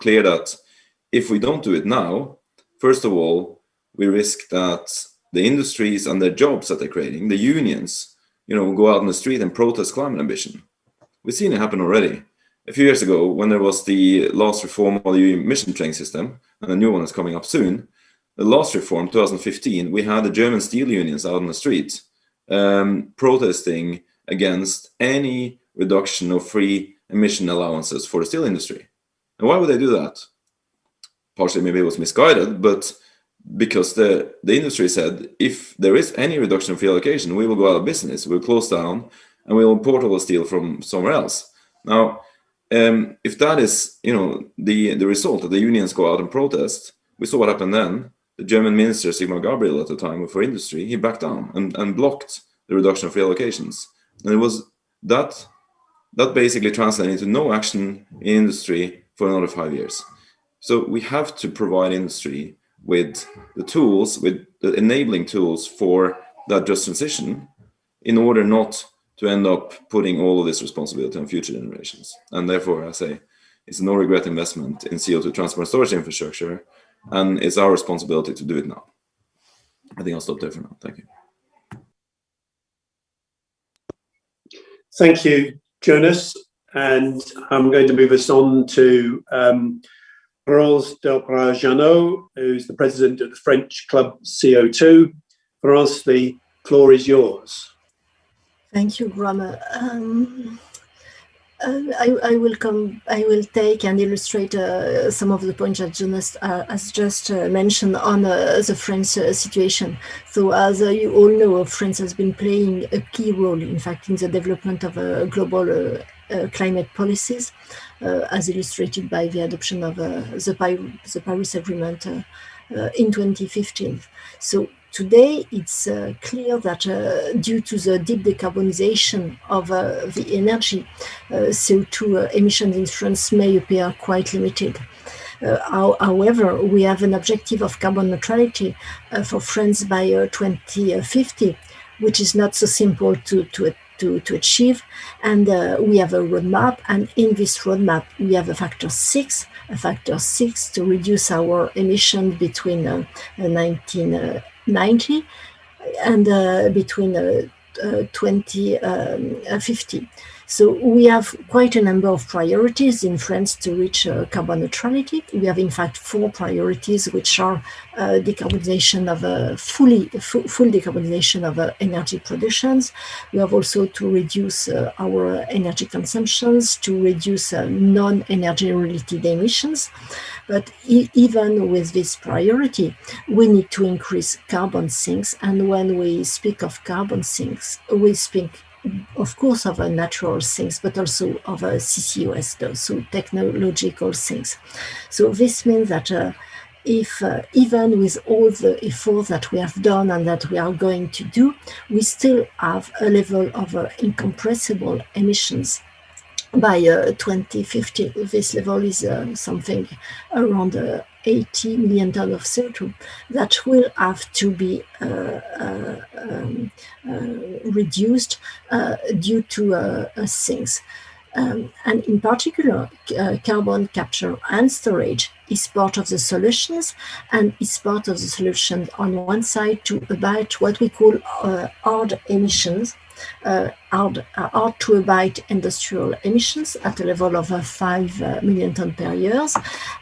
clear that if we don't do it now, first of all, we risk that the industries and their jobs that they're creating, the unions, go out in the street and protest climate ambition. We've seen it happen already. A few years ago, when there was the last reform of the emission trading system, and a new one is coming up soon, the last reform, 2015, we had the German steel unions out on the street protesting against any reduction of free emission allowances for the steel industry. And why would they do that? Partially maybe it was misguided, but because the industry said, if there is any reduction of free allocation, we will go out of business, we'll close down, and we'll import all the steel from somewhere else. Now, if that is, the result that the unions go out and protest, we saw what happened then. The German minister, Sigmar Gabriel, at the time for industry, he backed down and blocked the reduction of free allocations. And it was that basically translated into no action in industry for another 5 years. So we have to provide industry with the tools, with the enabling tools for that just transition, in order not to end up putting all of this responsibility on future generations. And therefore, I say, it's a no-regret investment in CO2 transport and storage infrastructure, and it's our responsibility to do it now. I think I'll stop there for now. Thank you. Thank you, Jonas. And I'm going to move us on to Florence Delprat-Jeannot, who's the president of the French club CO2. Florence, the floor is yours. Thank you, Graham. I will take and illustrate some of the points that Jonas has just mentioned on the French situation. So, as you all know, France has been playing a key role, in fact, in the development of global climate policies, as illustrated by the adoption of the Paris Agreement in 2015. So today, it's clear that due to the deep decarbonization of the energy, CO2 emissions in France may appear quite limited. However, we have an objective of carbon neutrality for France by 2050, which is not so simple to achieve. And we have a roadmap, and in this roadmap, we have a factor 6 to reduce our emissions between 1990 and between 2050. So we have quite a number of priorities in France to reach carbon neutrality. We have, in fact, 4 priorities, which are decarbonization of full decarbonization of energy productions. We have also to reduce our energy consumptions, to reduce non-energy related emissions. But even with this priority, we need to increase carbon sinks. And when we speak of carbon sinks, we speak, of course, of natural sinks, but also of CCUS, so technological sinks. So this means that if even with all the effort that we have done and that we are going to do, we still have a level of incompressible emissions by 2050. This level is something around 80 million tons of CO2 that will have to be reduced due to sinks. And in particular, carbon capture and storage is part of the solutions, and is part of the solution on one side to abate what we call hard emissions, hard to abide industrial emissions at a level of 5 million tons per year.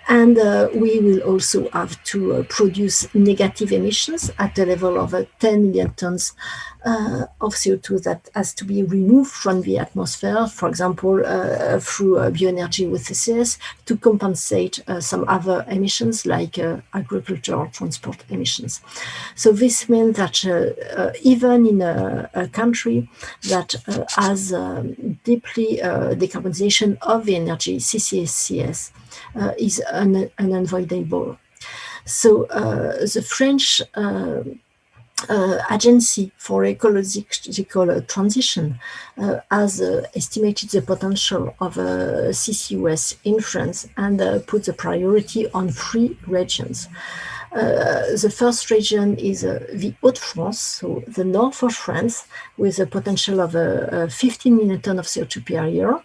And we will also have to produce negative emissions at a level of 10 million tons of CO2 that has to be removed from the atmosphere, for example, through bioenergy with CCS, to compensate some other emissions like agriculture or transport emissions. So this means that even in a country that has deeply decarbonization of the energy, CCS is unavoidable. So the French Agency for Ecological Transition has estimated the potential of CCUS in France and put the priority on 3 regions. The first region is the Hauts-de-France, so the north of France, with a potential of 15 million tons of CO2 per year.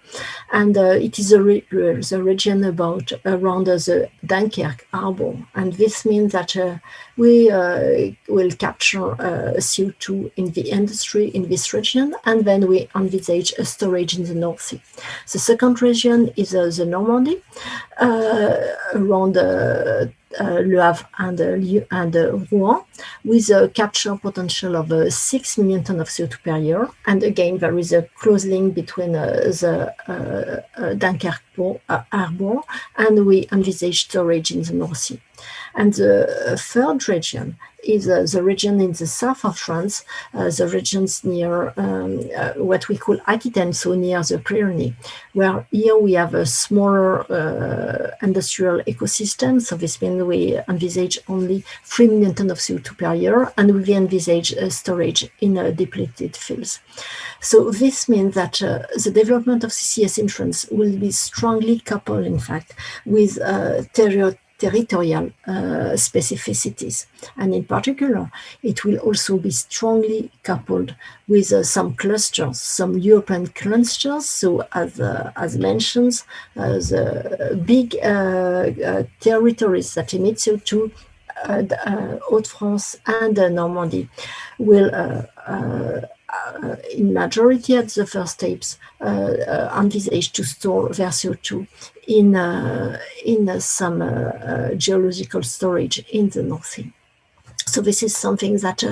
And it is the region around the Dunkirk harbor. And this means that we will capture CO2 in the industry in this region, and then we envisage a storage in the North Sea. The second region is the Normandy, around Le Havre and Rouen, with a capture potential of 6 million tons of CO2 per year. And again, there is a close link between the Dunkirk harbor, and we envisage storage in the North Sea. And the third region is the region in the south of France, the regions near what we call Aquitaine, so near the Pyrenees, where here we have a smaller industrial ecosystem. So this means we envisage only 3 million tons of CO2 per year, and we envisage storage in depleted fields. So this means that the development of CCS in France will be strongly coupled, in fact, with territorial specificities. And in particular, it will also be strongly coupled with some clusters, some European clusters. So as mentioned, the big territories that emit CO2, Hauts-de-France and Normandy, will in majority at the first steps envisage to store their CO2 in some geological storage in the North Sea. So this is something that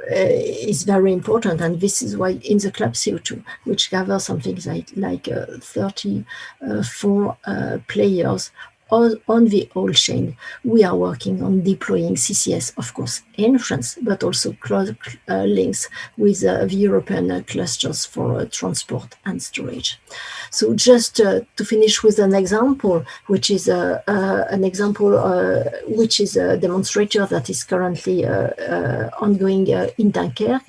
is very important, and this is why in the Club CO2, which gathers something like 34 players on the whole chain, we are working on deploying CCS, of course, in France, but also close links with the European clusters for transport and storage. So just to finish with an example, which is a demonstrator that is currently ongoing in Dunkirk.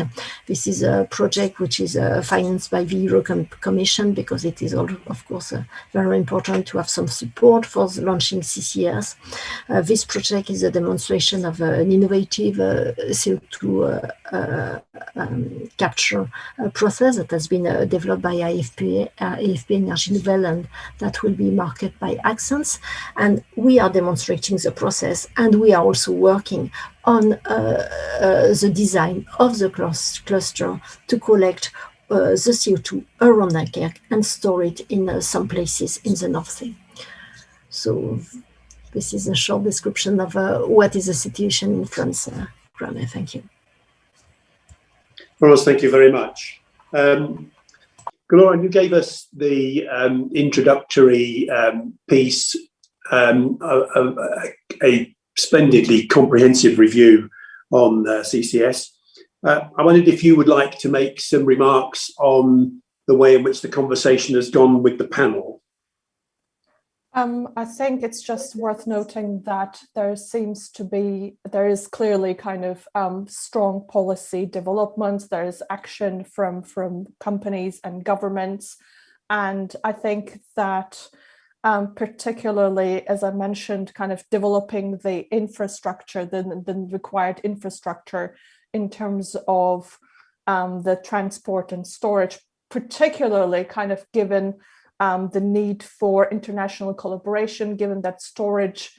This is a project which is financed by the European Commission, because it is, of course, very important to have some support for launching CCS. This project is a demonstration of an innovative CO2 capture process that has been developed by AFP Energy Nouvelle, and that will be marketed by Accents. And we are demonstrating the process, and we are also working on the design of the cluster to collect the CO2 around Dunkirk and store it in some places in the North Sea. So this is a short description of what is the situation in France. Graham, thank you. Rose, thank you very much. Gloria, you gave us the introductory piece, a splendidly comprehensive review on CCS. I wondered if you would like to make some remarks on the way in which the conversation has gone with the panel. I think it's just worth noting that there is clearly kind of strong policy development. There is action from companies and governments. And I think that particularly, as I mentioned, kind of developing the infrastructure, the required infrastructure in terms of the transport and storage, particularly kind of given the need for international collaboration, given that storage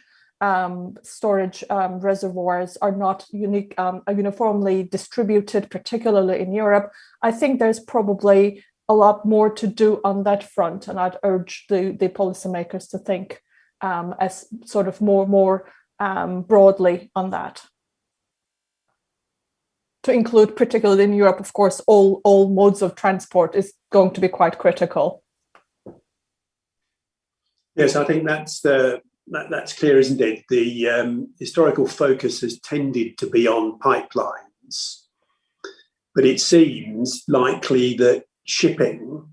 storage reservoirs are not uniformly distributed, particularly in Europe. I think there's probably a lot more to do on that front, and I'd urge the policymakers to think as sort of more broadly on that. To include, particularly in Europe, of course, all modes of transport is going to be quite critical. Yes, I think that's clear, isn't it? The historical focus has tended to be on pipelines, but it seems likely that shipping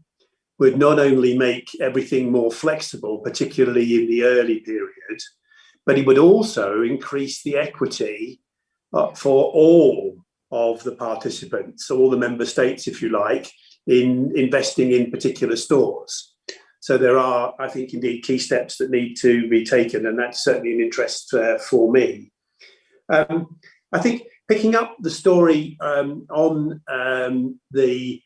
would not only make everything more flexible, particularly in the early period, but it would also increase the equity for all of the participants, all the member states, if you like, in investing in particular stores. So there are, I think, indeed key steps that need to be taken, and that's certainly an interest for me. I think picking up the story on the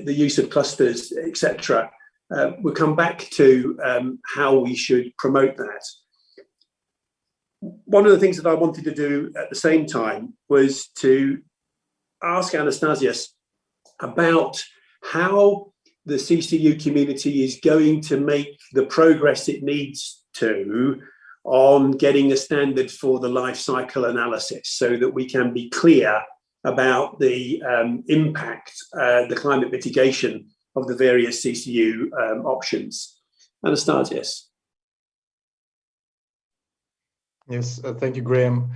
use of clusters, etc., we'll come back to how we should promote that. One of the things that I wanted to do at the same time was to ask Anastasios about how the CCU community is going to make the progress it needs to on getting a standard for the life cycle analysis, so that we can be clear about the impact, the climate mitigation of the various CCU options. Anastasios. Yes, thank you, Graham.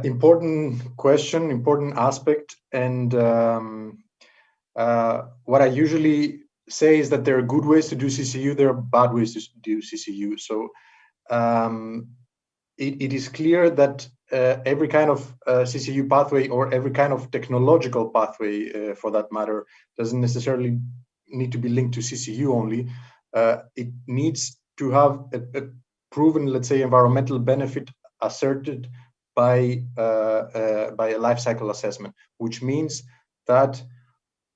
Important question, important aspect. And what I usually say is that there are good ways to do CCU, there are bad ways to do CCU. So it is clear that every kind of CCU pathway, or every kind of technological pathway for that matter, doesn't necessarily need to be linked to CCU only. It needs to have a proven, let's say, environmental benefit asserted by a life cycle assessment, which means that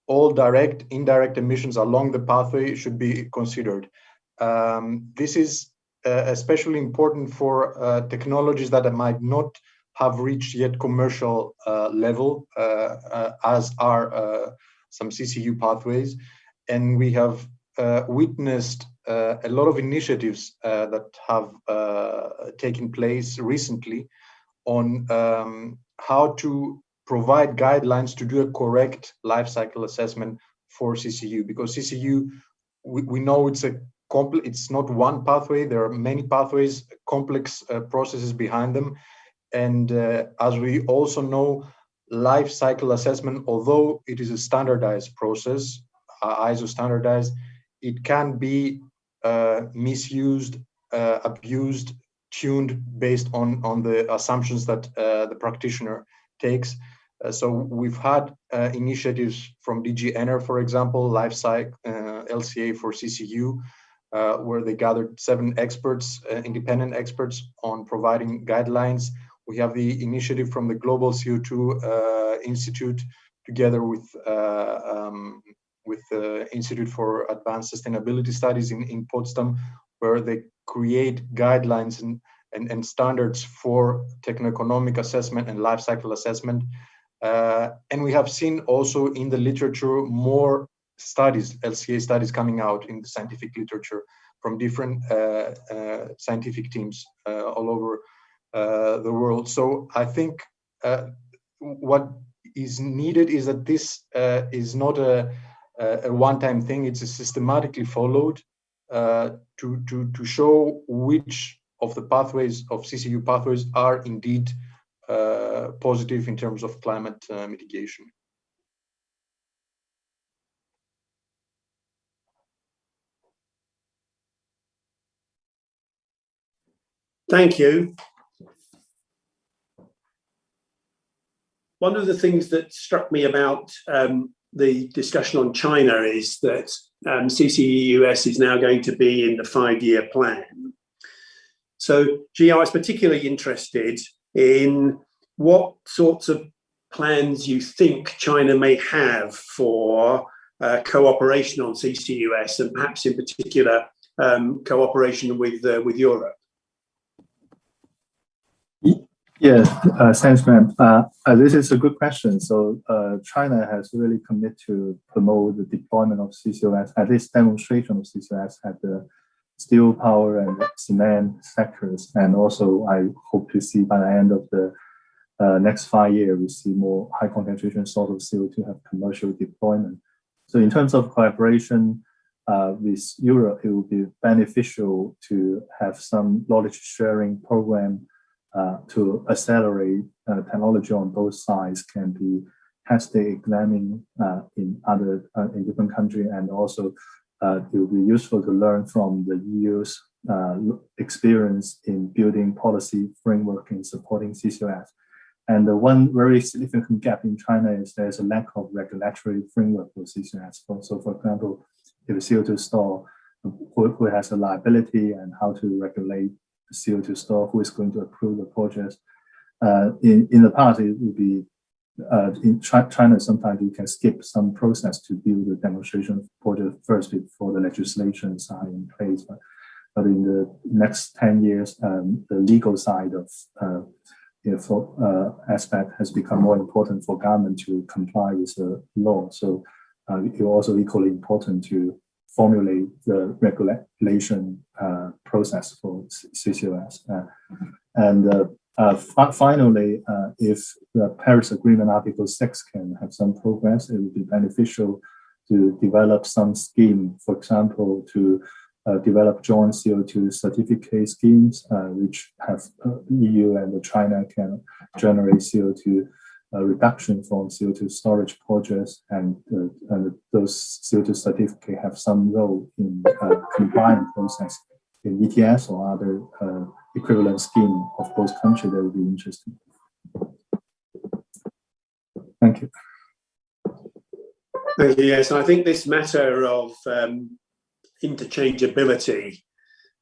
all direct, indirect emissions along the pathway should be considered. This is especially important for technologies that might not have reached yet commercial level, as are some CCU pathways. And we have witnessed a lot of initiatives that have taken place recently on how to provide guidelines to do a correct life cycle assessment for CCU, because CCU, we know it's not one pathway, there are many pathways, complex processes behind them. And as we also know, life cycle assessment, although it is a standardized process, ISO standardized, it can be misused, abused, tuned based on the assumptions that the practitioner takes. So we've had initiatives from DG Ener, for example, Life Cycle LCA for CCU, where they gathered 7 experts, independent experts, on providing guidelines. We have the initiative from the Global CO2 Institute, together with the Institute for Advanced Sustainability Studies in Potsdam, where they create guidelines and standards for techno-economic assessment and life cycle assessment. And we have seen also in the literature more studies, LCA studies, coming out in the scientific literature from different scientific teams all over the world. So I think what is needed is that this is not a one-time thing, it's a systematically followed to show which of the pathways, of CCU pathways, are indeed positive in terms of climate mitigation. Thank you. One of the things that struck me about the discussion on China is that CCUS is now going to be in the 5-year plan. So, Gia, I was particularly interested in what sorts of plans you think China may have for cooperation on CCUS, and perhaps in particular cooperation with Europe. Yes, thanks, ma'am. This is a good question. So China has really committed to promote the deployment of CCUS, at least demonstration of CCUS at the steel, power, and cement sectors. And also, I hope to see by the end of the next 5 years, we see more high concentration source of CO2 have commercial deployment. So in terms of collaboration with Europe, it will be beneficial to have some knowledge sharing program to accelerate technology on both sides can be tested, examined in different countries, and also it will be useful to learn from the EU's experience in building policy framework in supporting CCUS. And the one very significant gap in China is there's a lack of regulatory framework for CCUS. So for example, if a CO2 store, who has a liability and how to regulate CO2 store, who is going to approve the project. In the past, it would be in China, sometimes you can skip some process to build the demonstration project first before the legislations are in place. But in the next 10 years, the legal side of aspect has become more important for government to comply with the law. So it's also equally important to formulate the regulation process for CCUS. Finally, if the Paris Agreement Article 6 can have some progress, it would be beneficial to develop some scheme, for example, to develop joint CO2 certificate schemes, which have EU and China can generate CO2 reduction from CO2 storage projects, and those CO2 certificates have some role in compliance process in ETS or other equivalent scheme of both countries. That would be interesting. Thank you. Thank you. Yes, I think this matter of interchangeability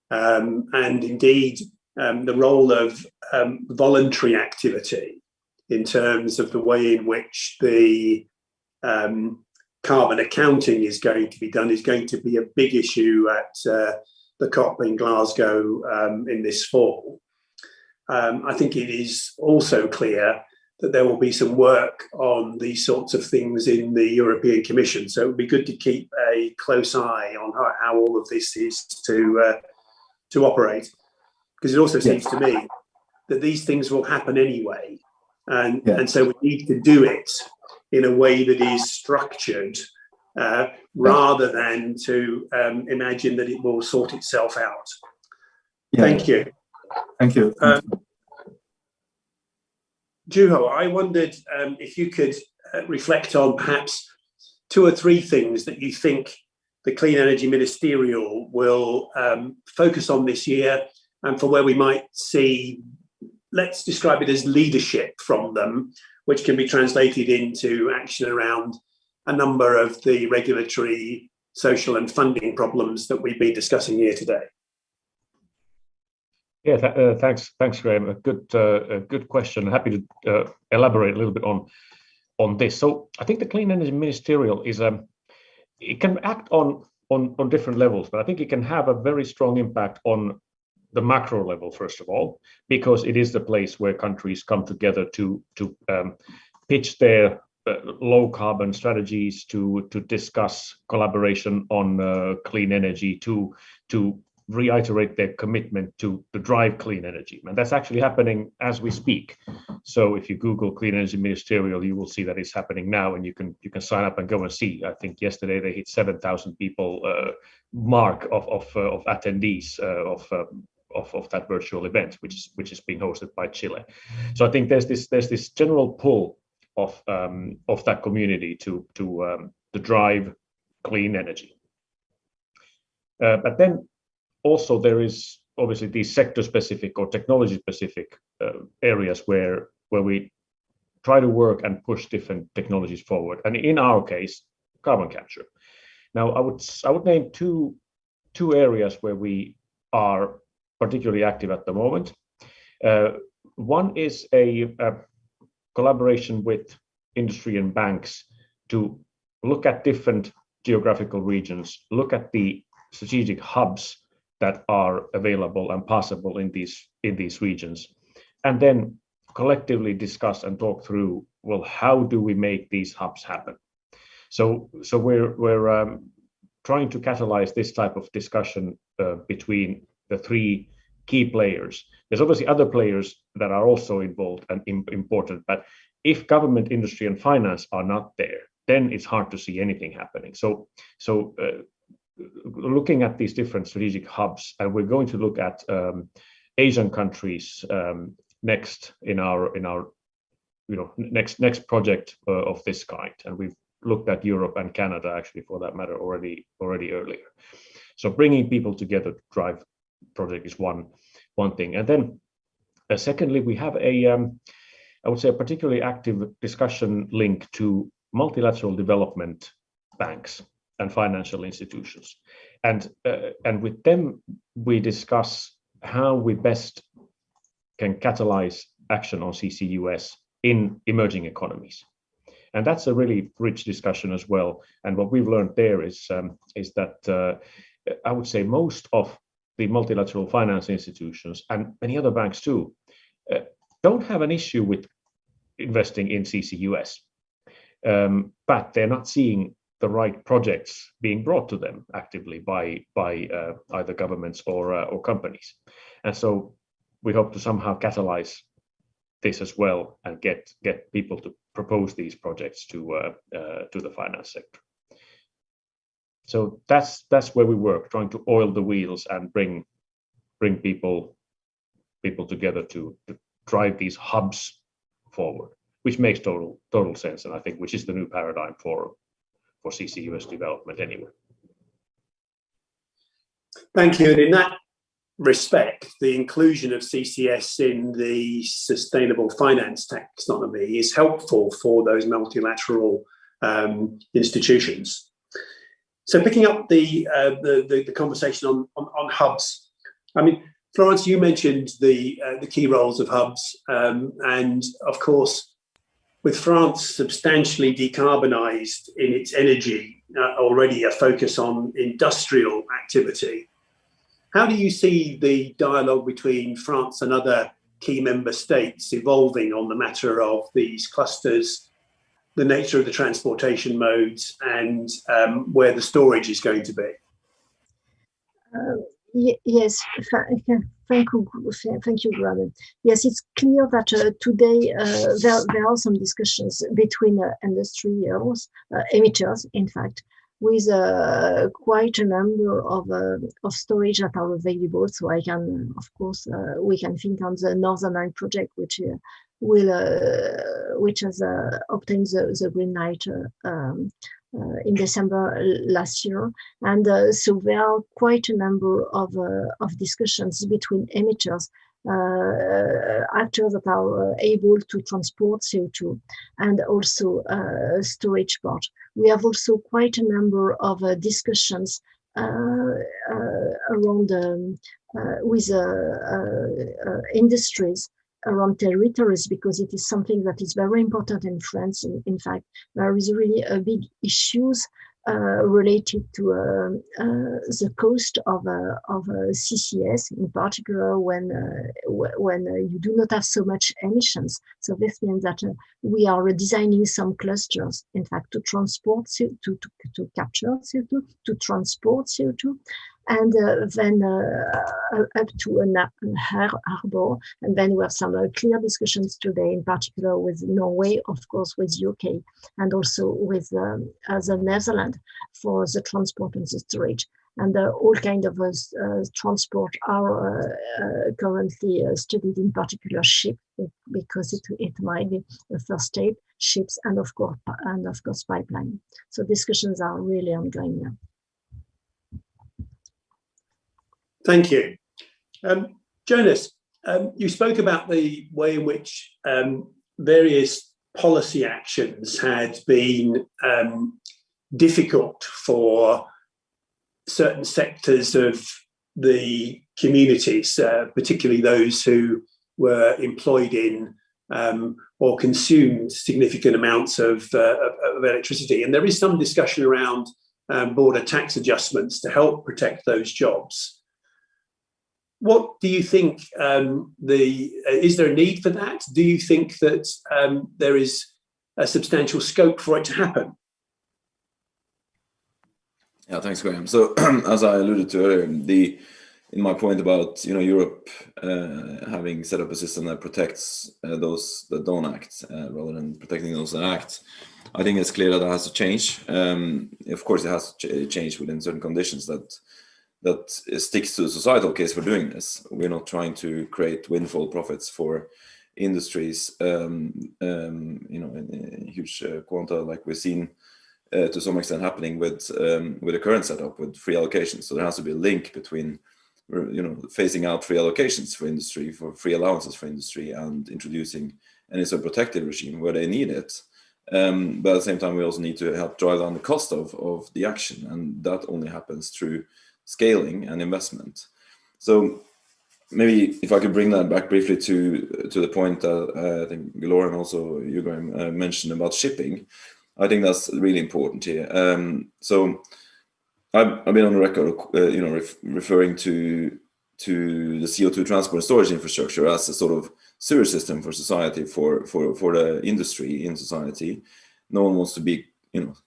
and indeed the role of voluntary activity in terms of the way in which the carbon accounting is going to be done is going to be a big issue at the COP in Glasgow in this fall. I think it is also clear that there will be some work on these sorts of things in the European Commission. So it would be good to keep a close eye on how all of this is to operate. Because it also seems to me that these things will happen anyway. And so we need to do it in a way that is structured rather than to imagine that it will sort itself out. Thank you. Thank you. Juho, I wondered if you could reflect on perhaps 2 or 3 things that you think the Clean Energy Ministerial will focus on this year, and for where we might see, let's describe it as leadership from them, which can be translated into action around a number of the regulatory, social and funding problems that we've been discussing here today. Yeah, thanks, Graham. A good question. Happy to elaborate a little bit on this. So I think the Clean Energy Ministerial is it can act on different levels, but I think it can have a very strong impact on the macro level, first of all, because it is the place where countries come together to pitch their low carbon strategies, to discuss collaboration on clean energy, to reiterate their commitment to drive clean energy. And that's actually happening as we speak. So if you Google Clean Energy Ministerial, you will see that it's happening now, and you can sign up and go and see. I think yesterday they hit 7,000 people mark of attendees of that virtual event, which is being hosted by Chile. So I think there's this general pull of that community to drive clean energy. But then also there is obviously these sector-specific or technology-specific areas where we try to work and push different technologies forward. And in our case, carbon capture. Now, I would name two areas where we are particularly active at the moment. One is a collaboration with industry and banks to look at different geographical regions, look at the strategic hubs that are available and possible in these regions, and then collectively discuss and talk through, well, how do we make these hubs happen? So we're trying to catalyze this type of discussion between the three key players. There's obviously other players that are also involved and important, but if government, industry, and finance are not there, then it's hard to see anything happening. So looking at these different strategic hubs, and we're going to look at Asian countries next in our next project of this kind, and we've looked at Europe and Canada, actually, for that matter, already earlier. So bringing people together to drive project is one thing, and then secondly, we have I would say a particularly active discussion link to multilateral development banks and financial institutions, and with them we discuss how we best can catalyze action on CCUS in emerging economies. And that's a really rich discussion as well. And what we've learned there is that I would say most of the multilateral finance institutions and many other banks too don't have an issue with investing in CCUS, but they're not seeing the right projects being brought to them actively by either governments or companies. And so we hope to somehow catalyze this as well and get people to propose these projects to the finance sector. So that's where we work, trying to oil the wheels and bring people together to drive these hubs forward, which makes total sense, and I think which is the new paradigm for CCUS development anyway. Thank you. And in that respect, the inclusion of CCS in the sustainable finance taxonomy is helpful for those multilateral institutions. So picking up the conversation on hubs, I mean, Florence, you mentioned the key roles of hubs, and of course, with France substantially decarbonised in its energy, already a focus on industrial activity. How do you see the dialogue between France and other key member states evolving on the matter of these clusters, the nature of the transportation modes, and where the storage is going to be? Yes, thank you, Graham. Yes, it's clear that today there are some discussions between industrials, emitters, in fact, with quite a number of storage that are available. So I can, of course, we can think on the Northern Line project, which has obtained the green light in December last year, and so there are quite a number of discussions between emitters, actors that are able to transport CO2, and also storage part. We have also quite a number of discussions around with industries around territories, because it is something that is very important in France. In fact, there is really a big issues related to the cost of CCS, in particular when you do not have so much emissions. So this means that we are designing some clusters, in fact, to transport CO2, to capture CO2, to transport CO2, and then up to a harbor. And then we have some clear discussions today, in particular with Norway, of course, with UK, and also with the Netherlands for the transport and the storage. And all kinds of transport are currently studied, in particular ship, because it might be the first step, ships, and of course pipeline. So discussions are really ongoing now. Thank you. Jonas, you spoke about the way in which various policy actions had been difficult for certain sectors of the communities, particularly those who were employed in or consumed significant amounts of electricity. And there is some discussion around border tax adjustments to help protect those jobs. what do you think is there a need for that? Do you think that there is a substantial scope for it to happen? Yeah, thanks, Graham. So as I alluded to earlier, in my point about Europe having set up a system that protects those that don't act rather than protecting those that act, I think it's clear that has to change. Of course, it has to change within certain conditions that sticks to the societal case for doing this. We're not trying to create windfall profits for industries, in huge quanta like we've seen to some extent happening with the current setup with free allocations. So there has to be a link between phasing out free allocations for industry, for free allowances for industry, and introducing any sort of protective regime where they need it. But at the same time, we also need to help drive down the cost of the action, and that only happens through scaling and investment. So maybe if I could bring that back briefly to the point that I think Laura and also you, Graham, mentioned about shipping. I think that's really important here. So I've been on the record, referring to the CO2 transport and storage infrastructure as a sort of sewer system for society, for the industry in society. No one wants to be,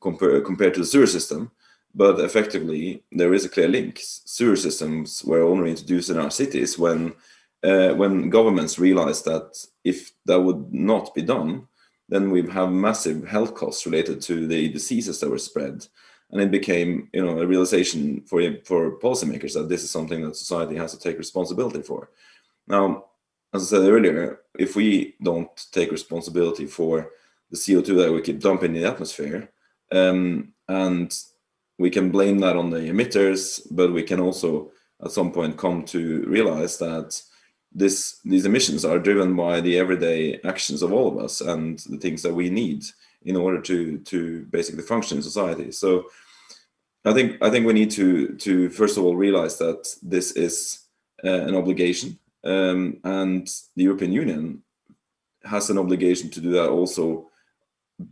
compared to the sewer system, but effectively there is a clear link. Sewer systems were only introduced in our cities when governments realized that if that would not be done, then we have massive health costs related to the diseases that were spread. And it became, a realization for policymakers that this is something that society has to take responsibility for. Now, as I said earlier, if we don't take responsibility for the CO2 that we keep dumping in the atmosphere, and we can blame that on the emitters, but we can also at some point come to realize that these emissions are driven by the everyday actions of all of us and the things that we need in order to basically function in society. So I think we need to first of all realize that this is an obligation, and the European Union has an obligation to do that also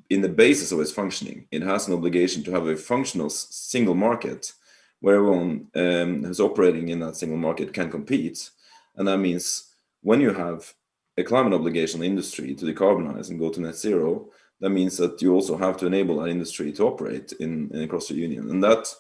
in the basis of its functioning. It has an obligation to have a functional single market where everyone who's operating in that single market can compete. And that means when you have a climate obligation on industry to decarbonize and go to net zero, that means that you also have to enable that industry to operate across the union. And that,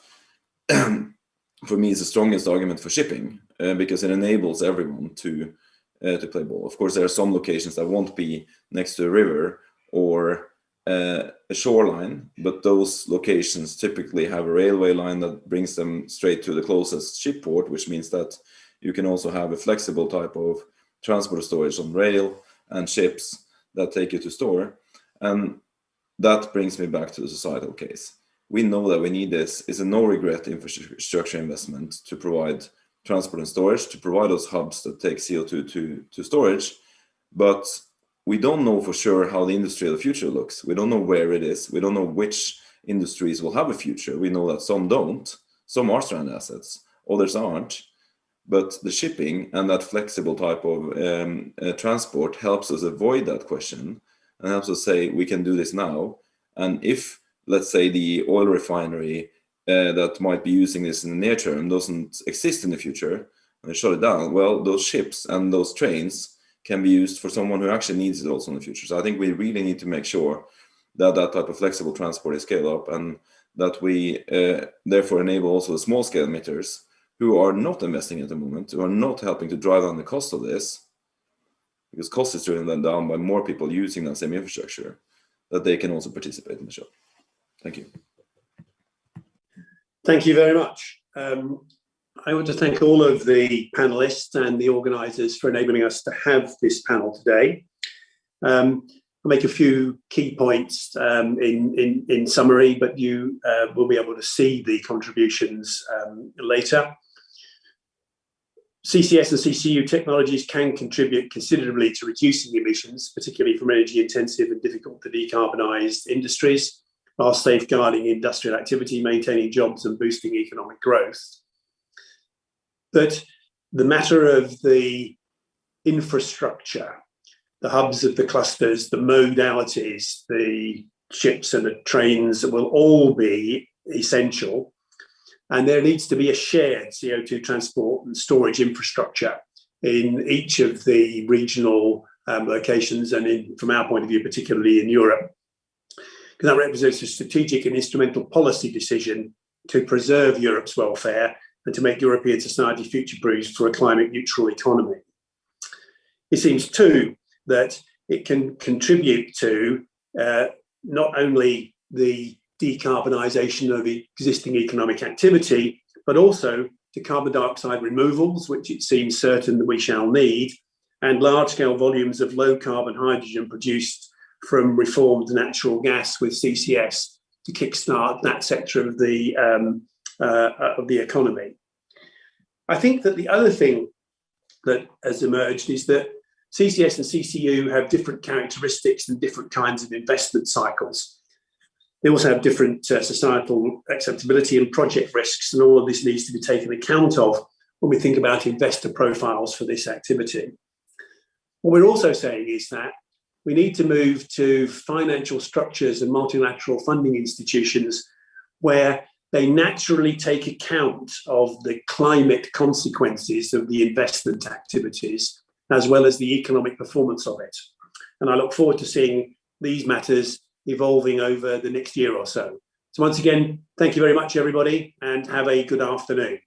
for me, is the strongest argument for shipping, because it enables everyone to play ball. Of course, there are some locations that won't be next to a river or a shoreline, but those locations typically have a railway line that brings them straight to the closest ship port, which means that you can also have a flexible type of transport storage on rail and ships that take you to store. And that brings me back to the societal case. We know that we need this. It's a no-regret infrastructure investment to provide transport and storage, to provide those hubs that take CO2 to storage. But we don't know for sure how the industry of the future looks. We don't know where it is. We don't know which industries will have a future. We know that some don't. Some are stranded assets, others aren't. But the shipping and that flexible type of transport helps us avoid that question and helps us say we can do this now. And if, let's say, the oil refinery that might be using this in the near term doesn't exist in the future, and they shut it down, well, those ships and those trains can be used for someone who actually needs it also in the future. So I think we really need to make sure that that type of flexible transport is scaled up, and that we therefore enable also the small scale emitters who are not investing at the moment, who are not helping to drive down the cost of this, because cost is driven down by more people using that same infrastructure, that they can also participate in the show. Thank you. Thank you very much. I want to thank all of the panelists and the organisers for enabling us to have this panel today. I'll make a few key points in summary, but you will be able to see the contributions later. CCS and CCU technologies can contribute considerably to reducing emissions, particularly from energy-intensive and difficult to decarbonise industries, while safeguarding industrial activity, maintaining jobs and boosting economic growth. But the matter of the infrastructure, the hubs of the clusters, the modalities, the ships and the trains will all be essential. And there needs to be a shared CO2 transport and storage infrastructure in each of the regional locations, and from our point of view, particularly in Europe. Because that represents a strategic and instrumental policy decision to preserve Europe's welfare and to make European society future-proof for a climate-neutral economy. It seems too that it can contribute to not only the decarbonisation of existing economic activity, but also to carbon dioxide removals, which it seems certain that we shall need, and large-scale volumes of low-carbon hydrogen produced from reformed natural gas with CCS to kickstart that sector of the economy. I think that the other thing that has emerged is that CCS and CCU have different characteristics and different kinds of investment cycles. They also have different societal acceptability and project risks, and all of this needs to be taken account of when we think about investor profiles for this activity. What we're also saying is that we need to move to financial structures and multilateral funding institutions where they naturally take account of the climate consequences of the investment activities, as well as the economic performance of it. And I look forward to seeing these matters evolving over the next year or so. So once again, thank you very much, everybody, and have a good afternoon.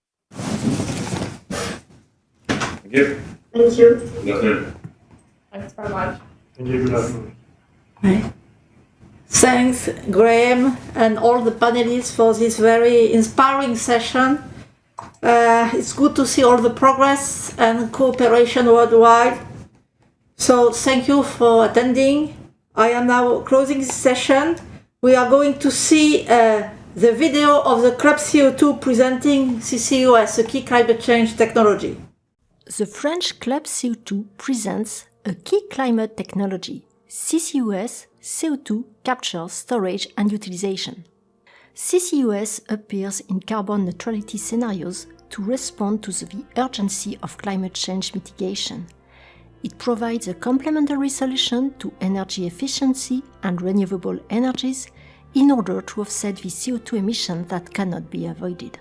Thank you. Thank you. Good afternoon. Thanks very much. Thank you. Good afternoon. Right. Thanks, Graham, and all the panelists for this very inspiring session. It's good to see all the progress and cooperation worldwide. So thank you for attending. I am now closing this session. We are going to see the video of the Club CO2 presenting CCUS, a key climate change technology. The French Club CO2 presents a key climate technology, CCUS, CO2 capture, storage and utilization. CCUS appears in carbon neutrality scenarios to respond to the urgency of climate change mitigation. It provides a complementary solution to energy efficiency and renewable energies in order to offset the CO2 emissions that cannot be avoided.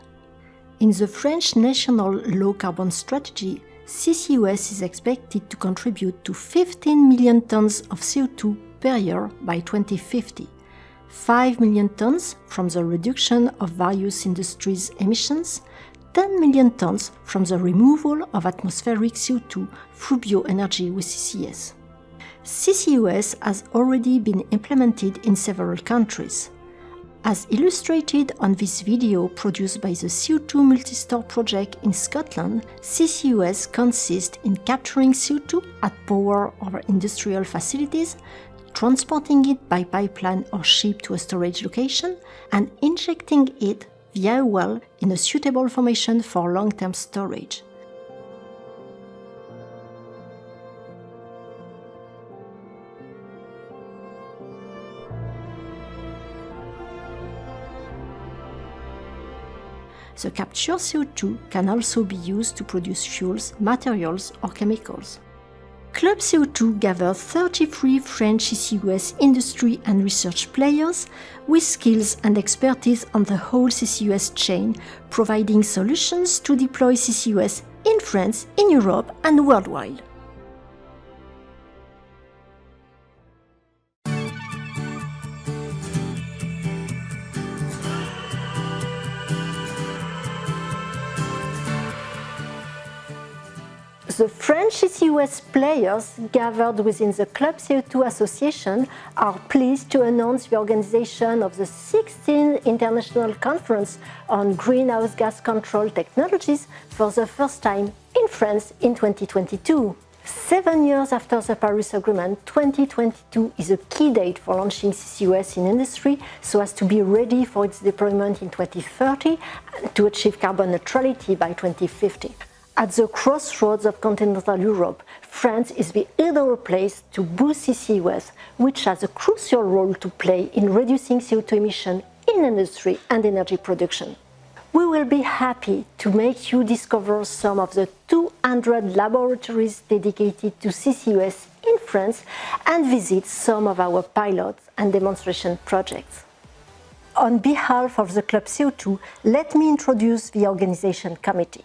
In the French National Low Carbon Strategy, CCUS is expected to contribute to 15 million tons of CO2 per year by 2050, 5 million tons from the reduction of various industries' emissions, 10 million tons from the removal of atmospheric CO2 through bioenergy with CCS. CCUS has already been implemented in several countries. As illustrated on this video produced by the CO2 Multistore project in Scotland, CCUS consists in capturing CO2 at power or industrial facilities, transporting it by pipeline or ship to a storage location, and injecting it via a well in a suitable formation for long-term storage. The captured CO2 can also be used to produce fuels, materials, or chemicals. Club CO2 gathered 33 French CCUS industry and research players with skills and expertise on the whole CCUS chain, providing solutions to deploy CCUS in France, in Europe, and worldwide. The French CCUS players gathered within the Club CO2 Association are pleased to announce the organization of the 16th International Conference on Greenhouse Gas Control Technologies for the first time in France in 2022. 7 years after the Paris Agreement, 2022 is a key date for launching CCUS in industry so as to be ready for its deployment in 2030 and to achieve carbon neutrality by 2050. At the crossroads of continental Europe, France is the ideal place to boost CCUS, which has a crucial role to play in reducing CO2 emissions in industry and energy production. We will be happy to make you discover some of the 200 laboratories dedicated to CCUS in France and visit some of our pilots and demonstration projects. On behalf of the Club CO2, let me introduce the organization committee.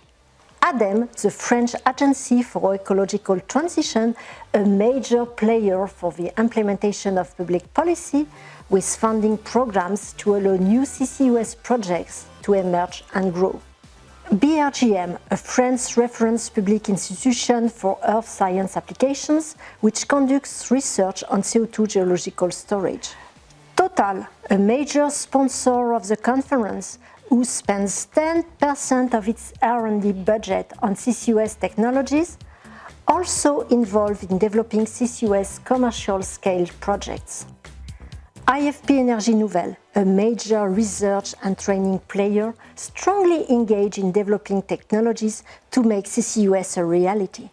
ADEME, the French Agency for Ecological Transition, a major player for the implementation of public policy, with funding programs to allow new CCUS projects to emerge and grow. BRGM, a French reference public institution for earth science applications, which conducts research on CO2 geological storage. Total, a major sponsor of the conference, who spends 10% of its R&D budget on CCUS technologies, also involved in developing CCUS commercial-scale projects. IFP Énergie Nouvelle, a major research and training player, strongly engaged in developing technologies to make CCUS a reality.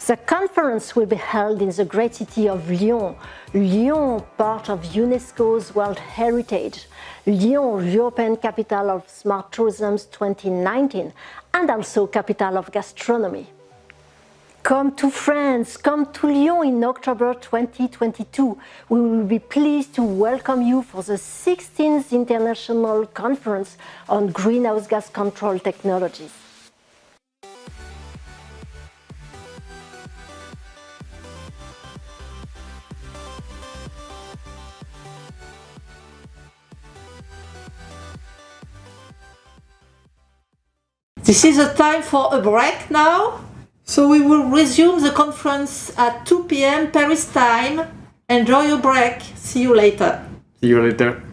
The conference will be held in the great city of Lyon. Lyon, part of UNESCO's World Heritage. Lyon, European Capital of Smart Tourism 2019, and also capital of gastronomy. Come to France, come to Lyon in October 2022. We will be pleased to welcome you for the 16th International Conference on Greenhouse Gas Control Technologies. This is a time for a break now. So we will resume the conference at 2 p.m. Paris time. Enjoy your break. See you later. See you later.